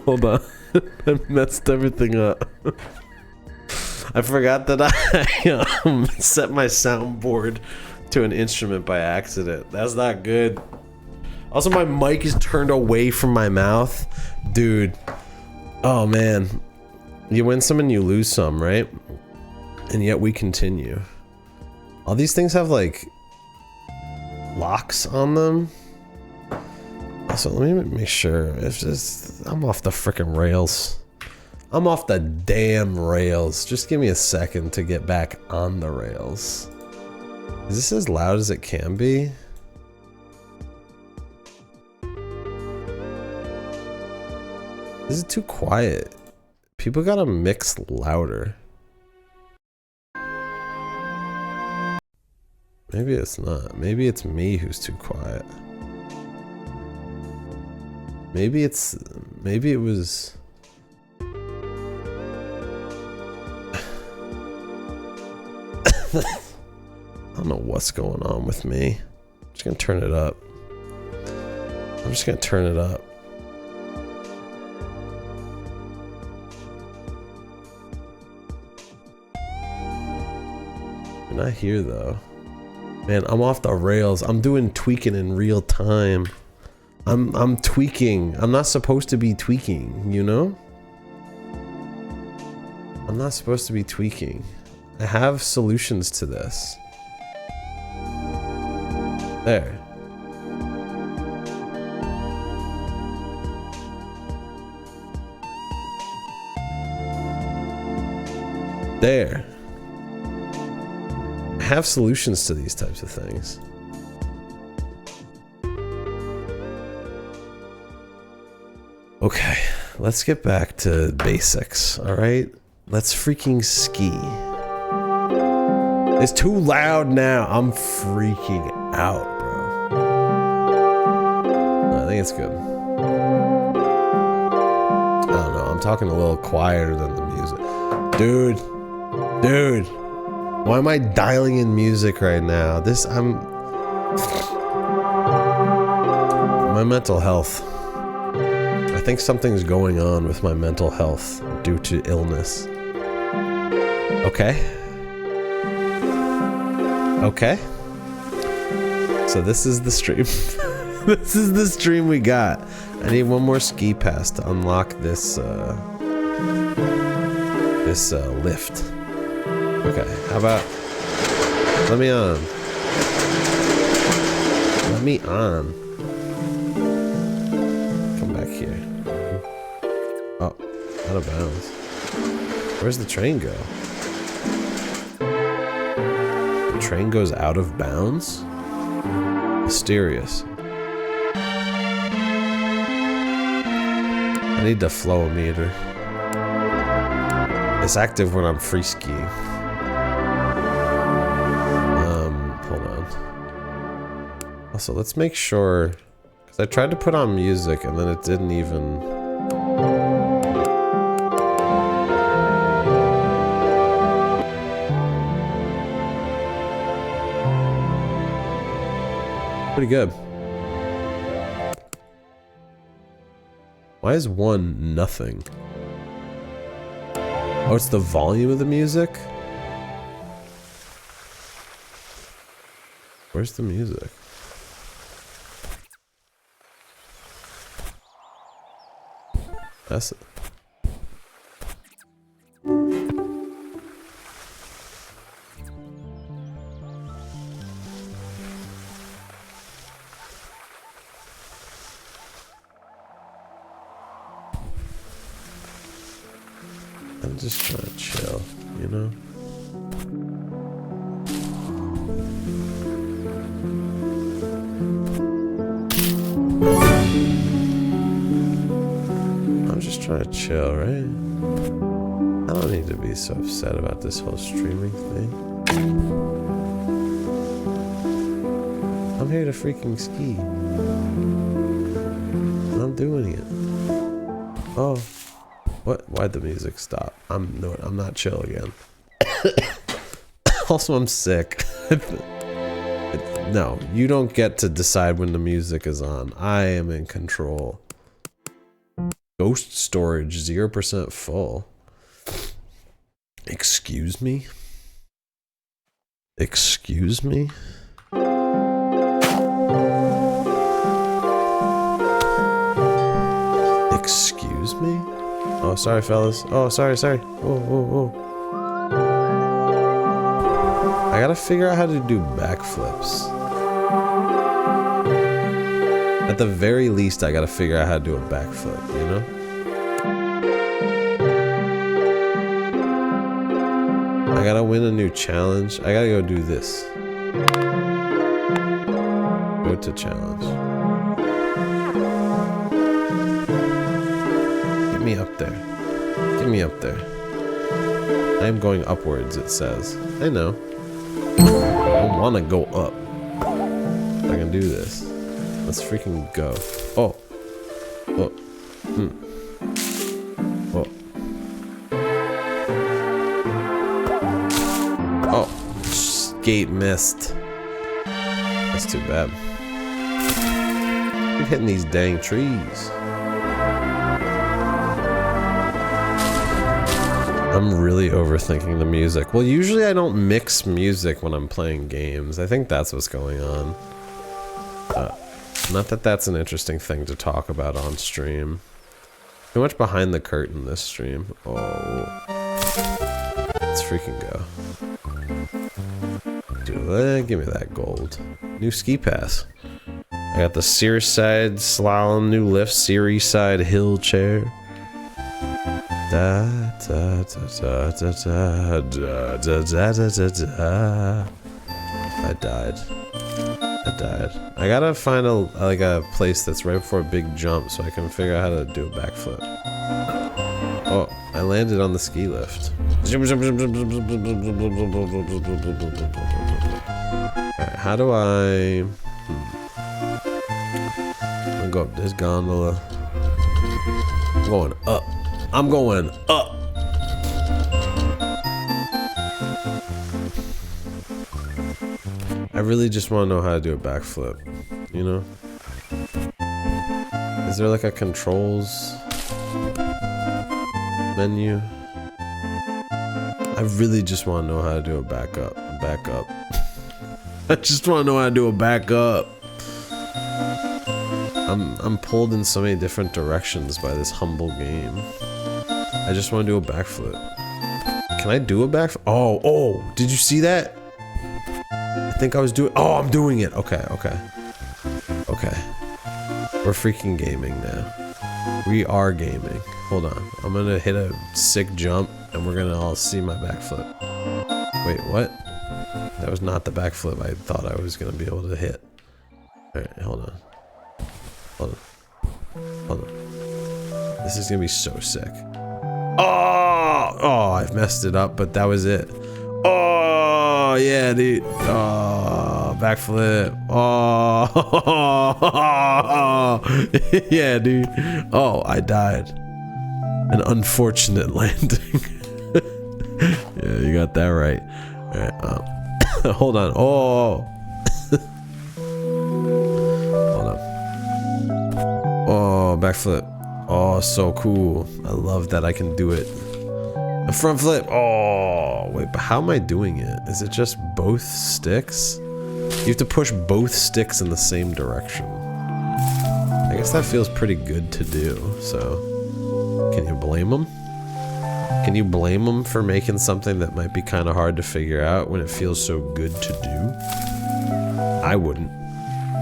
Hold on. I messed everything up. I forgot that I set my soundboard to an instrument by accident. That's not good. Also, my mic is turned away from my mouth. Dude. Oh, man. You win some and you lose some, right? And yet we continue. All these things have, like, locks on them. Also, let me make sure. If this, I'm off the frickin' rails. I'm off the damn rails. Just give me a second to get back on the rails. Is this as loud as it can be? This is too quiet. People gotta mix louder. Maybe it's not. Maybe it's me who's too quiet. Maybe it was... I don't know what's going on with me. I'm just gonna turn it up. I'm just gonna turn it up. You're not here though. Man, I'm off the rails. I'm doing tweaking in real time. I'm tweaking. I'm not supposed to be tweaking, you know? I'm not supposed to be tweaking. I have solutions to this. There. There. I have solutions to these types of things. Okay, let's get back to basics, alright? Let's freaking ski. It's too loud now. I'm freaking out, bro. I think it's good. I don't know. I'm talking a little quieter than the music. Dude. Dude. Why am I dialing in music right now? My mental health. I think something's going on with my mental health due to illness. Okay. Okay. So this is the stream. This is the stream we got. I need one more ski pass to unlock this lift. Okay, how about let me on. Let me on. Come back here. Oh, out of bounds. Where's the train go? The train goes out of bounds? Mysterious. I need the flow meter. It's active when I'm free skiing. Hold on. Also, let's make sure, because I tried to put on music and then it didn't even. Pretty good. Why is one nothing? Oh, it's the volume of the music? Where's the music? That's it. I'm just trying to chill, you know? I'm just trying to chill, right? I don't need to be so upset about this whole streaming thing. I'm here to freaking ski. And I'm doing it. Oh. What? Why'd the music stop? I'm not chill again. Also, I'm sick. No, you don't get to decide when the music is on. I am in control. Ghost storage 0% full. Excuse me? Excuse me? Excuse me? Oh, sorry, fellas. Oh, sorry. Whoa. I gotta figure out how to do backflips. At the very least, I gotta figure out how to do a backflip, you know? I gotta win a new challenge. I gotta go do this. Go to challenge. me up there. Get me up there. I am going upwards, it says. I know. I want to go up. I can do this. Let's freaking go. Oh. Oh. Oh. Oh. Skate missed. That's too bad. Keep hitting these dang trees. I'm really overthinking the music. Well, usually I don't mix music when I'm playing games. I think that's what's going on. Not that that's an interesting thing to talk about on stream. Too much behind the curtain this stream. Oh. Let's freaking go. Dude, give me that gold. New ski pass. I got the Sears side slalom, new lift, Series side hill chair. Da, da, da, da, da, da, da, da, da, da, da. I died. I died. I gotta find a place that's right before a big jump so I can figure out how to do a backflip. Oh, I landed on the ski lift. Alright, how do I... I'm gonna go up this gondola. I'm going up. I'm going up. I really just want to know how to do a backflip, you know? Is there like a controls menu? I really just want to know how to do a back up. I just want to know how to do a back up. I'm pulled in so many different directions by this humble game. I just want to do a backflip. Can I do a backflip? Oh, did you see that? I think I was doing, I'm doing it. Okay. We're freaking gaming now. We are gaming. Hold on. I'm gonna hit a sick jump and we're gonna all see my backflip. Wait, what? That was not the backflip I thought I was gonna be able to hit. Alright, hold on. This is gonna be so sick. Oh, I've messed it up, but that was it. Oh, yeah, dude. Oh, backflip. Oh, yeah, dude. Oh, I died. An unfortunate landing. Yeah, you got that right. All right, hold on. Oh. Hold on. Oh, backflip. Oh, so cool. I love that I can do it. A front flip. Oh, wait, but how am I doing it? Is it just both sticks? You have to push both sticks in the same direction. I guess that feels pretty good to do, so... Can you blame them? Can you blame them for making something that might be kind of hard to figure out when it feels so good to do? I wouldn't.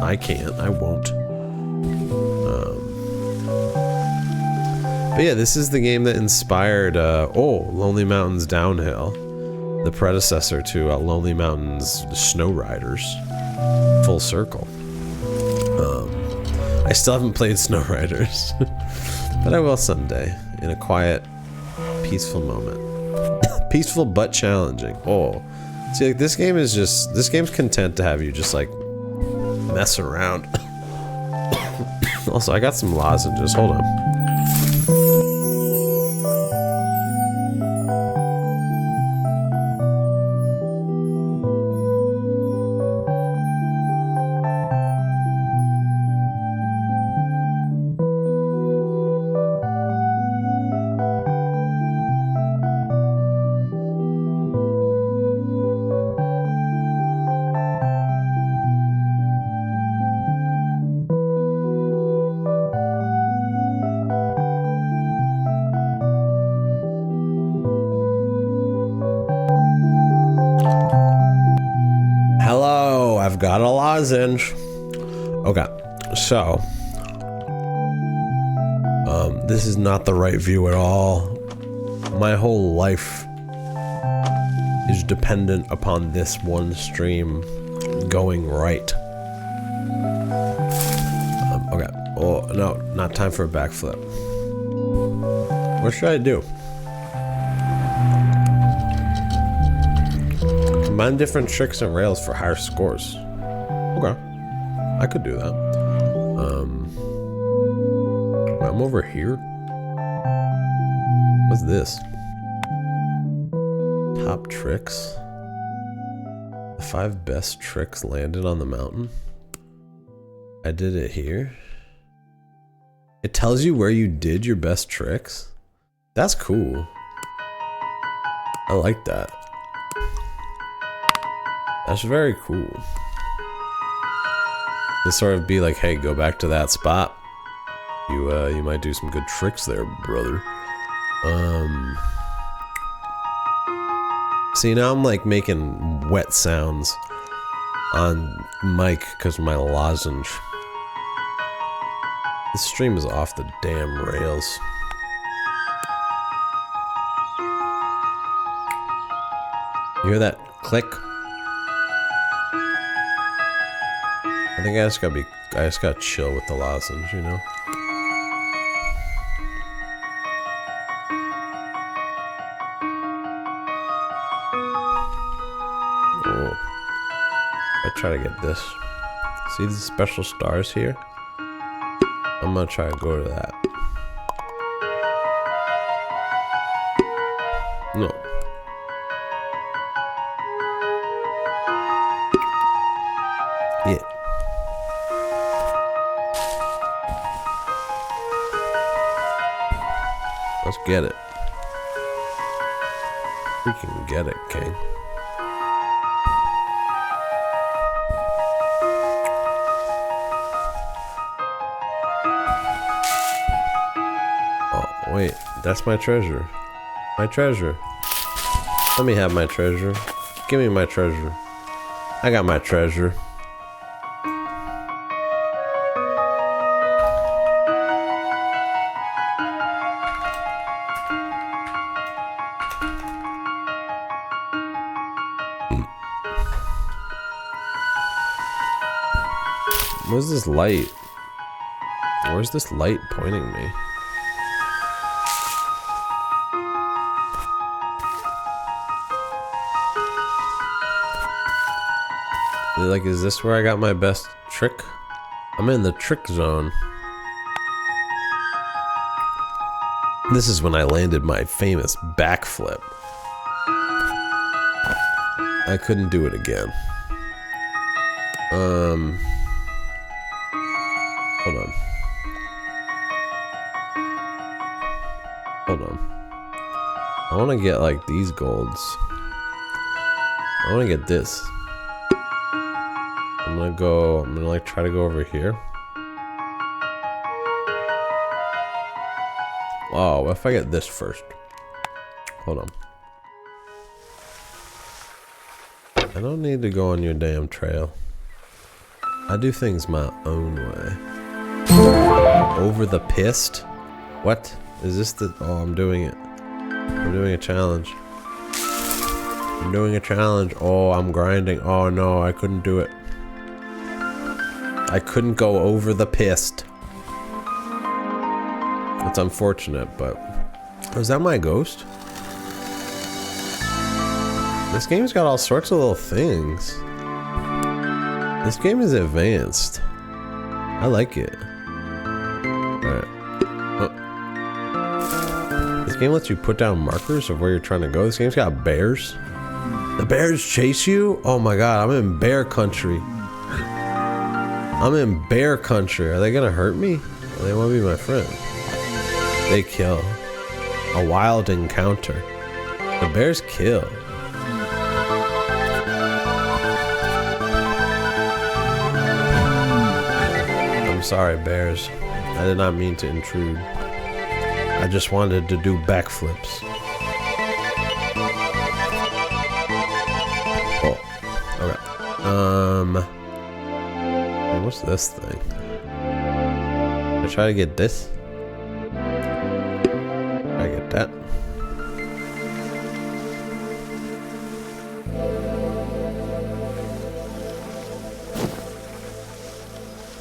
I can't. I won't. But yeah, this is the game that inspired, Lonely Mountains Downhill, the predecessor to Lonely Mountains Snow Riders. Full circle. I still haven't played Snow Riders, but I will someday, in a quiet, peaceful moment. Peaceful but challenging. Oh, see, like this game's content to have you just like mess around. Also, I got some lozenges. Hold on. Got a lozenge. Okay, so this is not the right view at all. My whole life is dependent upon this one stream going right. Okay. Oh no, not time for a backflip. What should I do? Combine different tricks and rails for higher scores. Okay. I could do that. I'm over here. What's this? Top tricks. The 5 best tricks landed on the mountain. I did it here. It tells you where you did your best tricks. That's cool. I like that. That's very cool. To sort of be like, hey, go back to that spot. You might do some good tricks there, brother. See, now I'm like making wet sounds on mic because of my lozenge. This stream is off the damn rails. You hear that click? I think I just gotta chill with the lozenge, you know? Oh. I try to get this. See these special stars here? I'm gonna try to go to that. No. Yeah. Let's get it. Freaking get it, King. Oh, wait. That's my treasure. My treasure. Let me have my treasure. Give me my treasure. I got my treasure. Where's this light? Where's this light pointing me? Like, is this where I got my best trick? I'm in the trick zone. This is when I landed my famous backflip. I couldn't do it again. Hold on. Hold on. I want to get like these golds. I want to get this. I'm gonna like try to go over here. Oh, what if I get this first? Hold on. I don't need to go on your damn trail. I do things my own way. Over the pissed? What? Is this the... Oh, I'm doing it. I'm doing a challenge. I'm doing a challenge. Oh, I'm grinding. Oh no, I couldn't do it. I couldn't go over the pissed. It's unfortunate, but... Oh, is that my ghost? This game's got all sorts of little things. This game is advanced. I like it. Alright. Oh. This game lets you put down markers of where you're trying to go. This game's got bears. The bears chase you? Oh my god, I'm in bear country. I'm in bear country. Are they gonna hurt me? Or they want to be my friend? They kill. A wild encounter. The bears kill. I'm sorry, bears. I did not mean to intrude. I just wanted to do backflips. Oh, okay. What's this thing? I try to get this. I get that.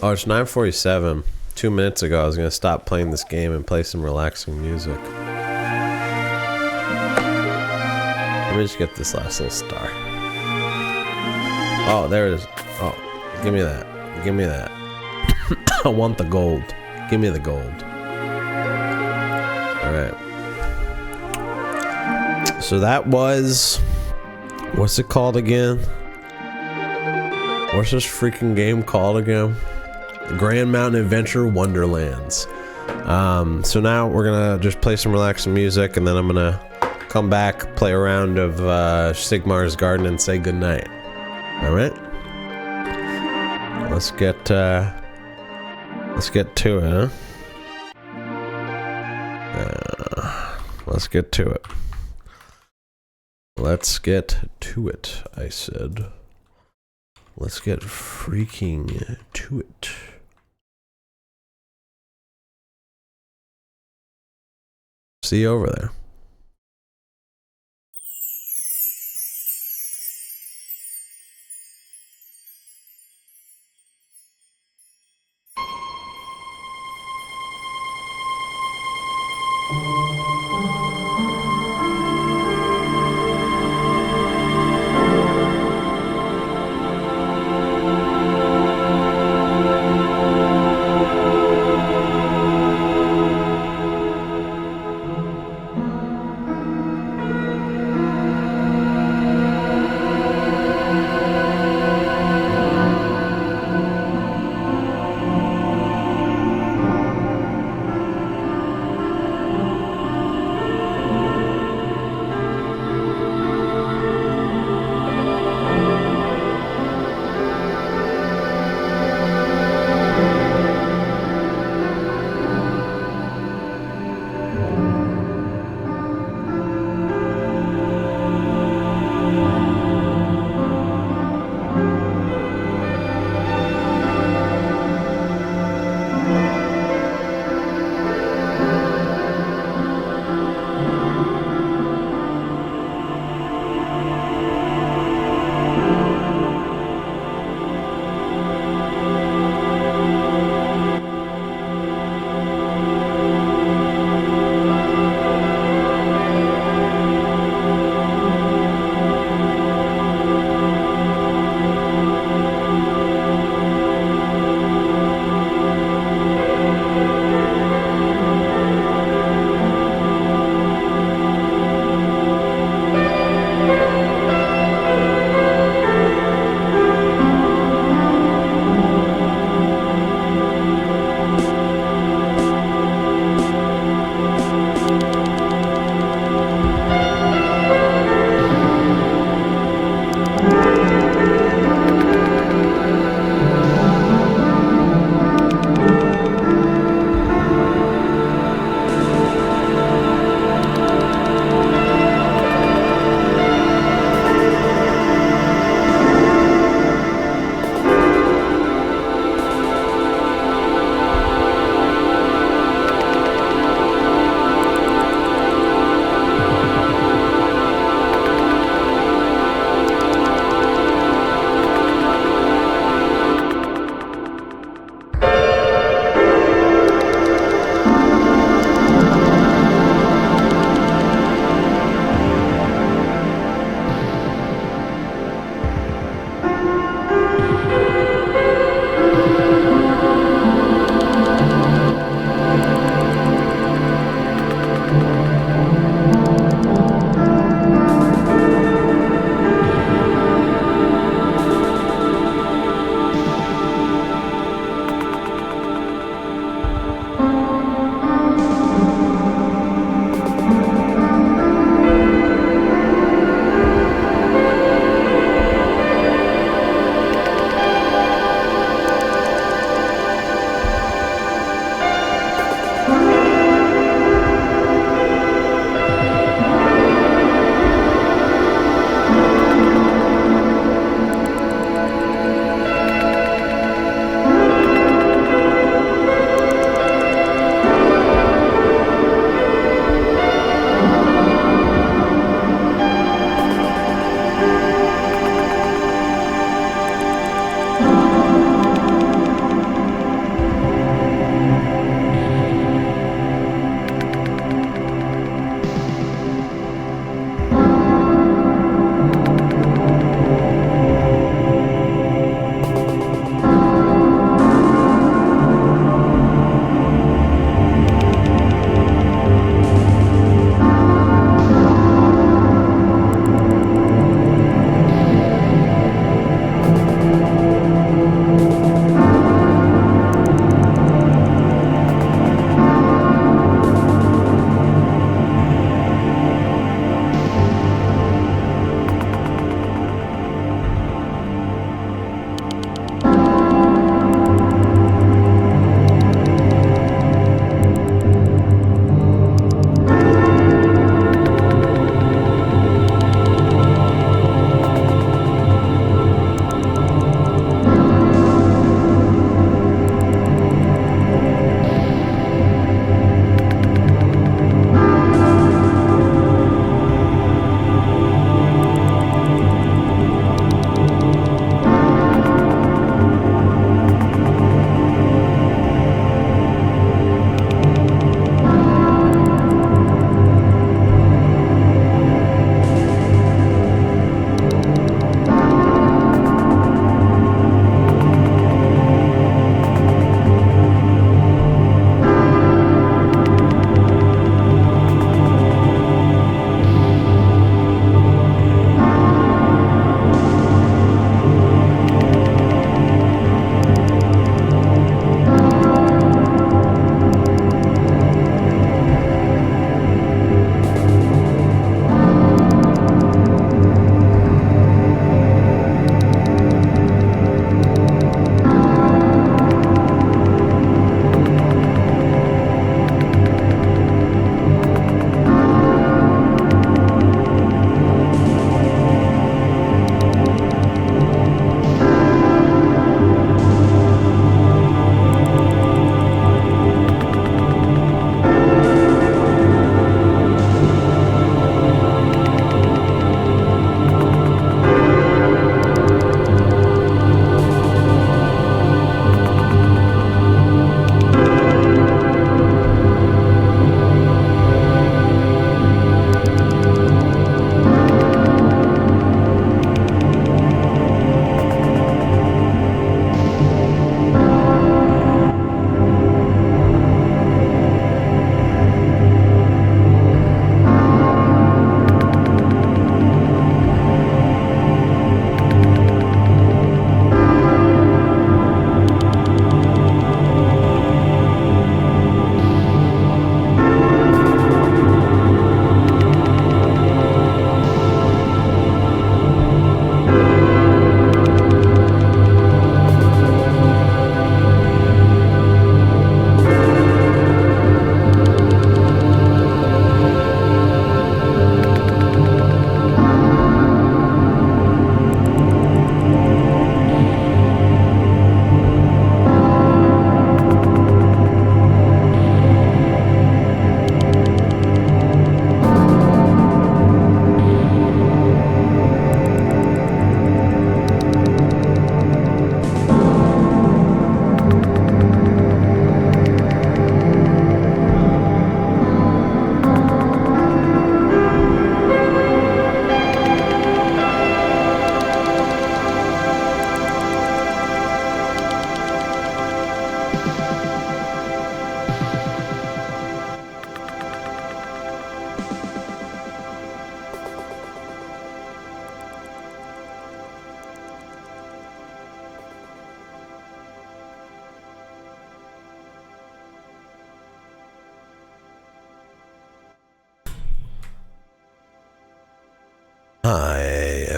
Oh, it's 9:47. 2 minutes ago, I was gonna stop playing this game and play some relaxing music. Let me just get this last little star. Oh, there it is. Oh, give me that. Give me that. I want the gold. Give me the gold. Alright. So that was... What's it called again? What's this freaking game called again? Grand Mountain Adventure Wonderlands. So now we're gonna just play some relaxing music, and then I'm gonna come back, play a round of Sigmar's Garden, and say goodnight. Alright? Let's get to it, huh? Let's get to it. Let's get to it, I said. Let's get freaking to it. See you over there.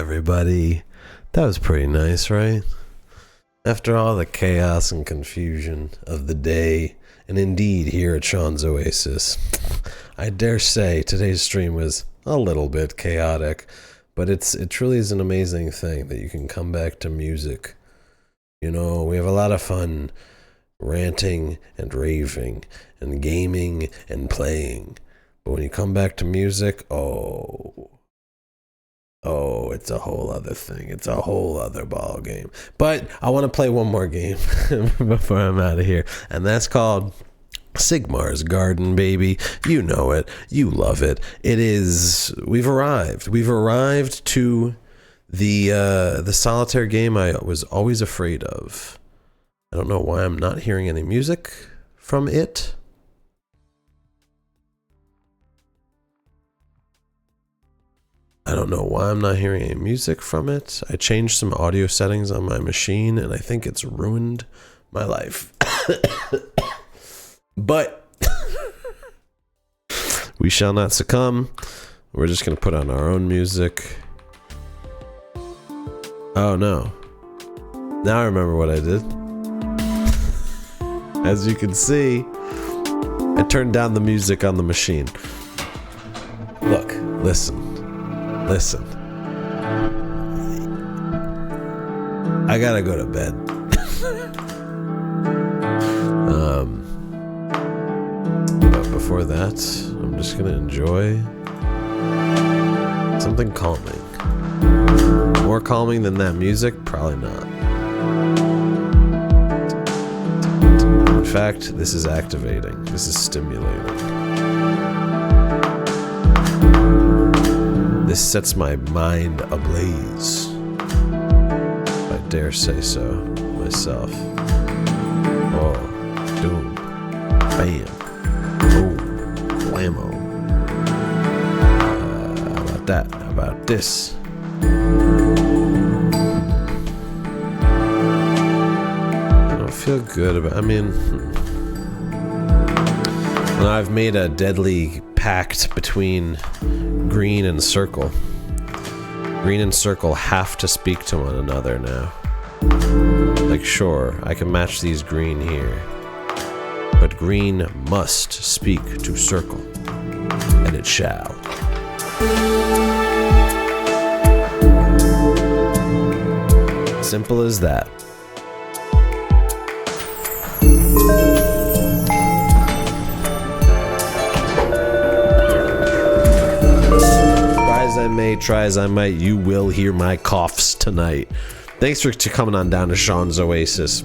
everybody. That was pretty nice, right? After all the chaos and confusion of the day, and indeed here at Sean's Oasis, I dare say today's stream was a little bit chaotic, but it truly is an amazing thing that you can come back to music. You know, we have a lot of fun ranting and raving and gaming and playing, but when you come back to music, it's a whole other thing. It's a whole other ball game. But I want to play one more game before I'm out of here, and that's called Sigmar's Garden, baby. You know it. You love it. It is. We've arrived. We've arrived to the solitaire game I was always afraid of. I don't know why I'm not hearing any music from it. I don't know why I'm not hearing any music from it. I changed some audio settings on my machine, and I think it's ruined my life. But we shall not succumb. We're just going to put on our own music. Oh, no. Now I remember what I did. As you can see, I turned down the music on the machine. Look, listen. I gotta go to bed. But before that, I'm just gonna enjoy something calming. More calming than that music? Probably not. In fact, this is activating. This is stimulating. This sets my mind ablaze. I dare say so myself. Oh, doom, bam, boom, blammo. How about that? How about this? I don't feel good about. I mean, well, I've made a deadly pact between Green and Circle. Green and Circle have to speak to one another now. Like, sure, I can match these green here, but Green must speak to Circle, and it shall. Simple as that. Try as I might, you will hear my coughs tonight. Thanks for coming on down to Sean's Oasis.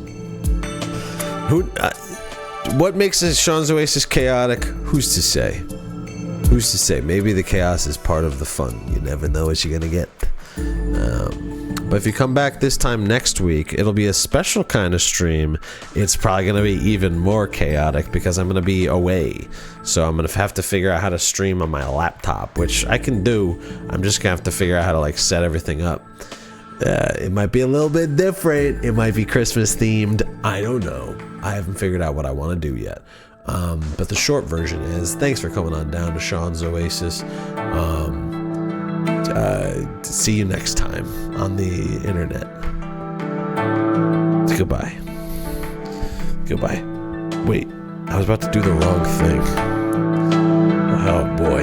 What makes Sean's Oasis chaotic? Who's to say? Who's to say? Maybe the chaos is part of the fun. You never know what you're gonna get. But if you come back this time next week, it'll be a special kind of stream. It's probably going to be even more chaotic because I'm going to be away. So I'm going to have to figure out how to stream on my laptop, which I can do. I'm just going to have to figure out how to like set everything up. It might be a little bit different. It might be Christmas themed. I don't know. I haven't figured out what I want to do yet. But the short version is, thanks for coming on down to Sean's Oasis. See you next time on the internet. Goodbye. Goodbye. Wait, I was about to do the wrong thing. Oh boy.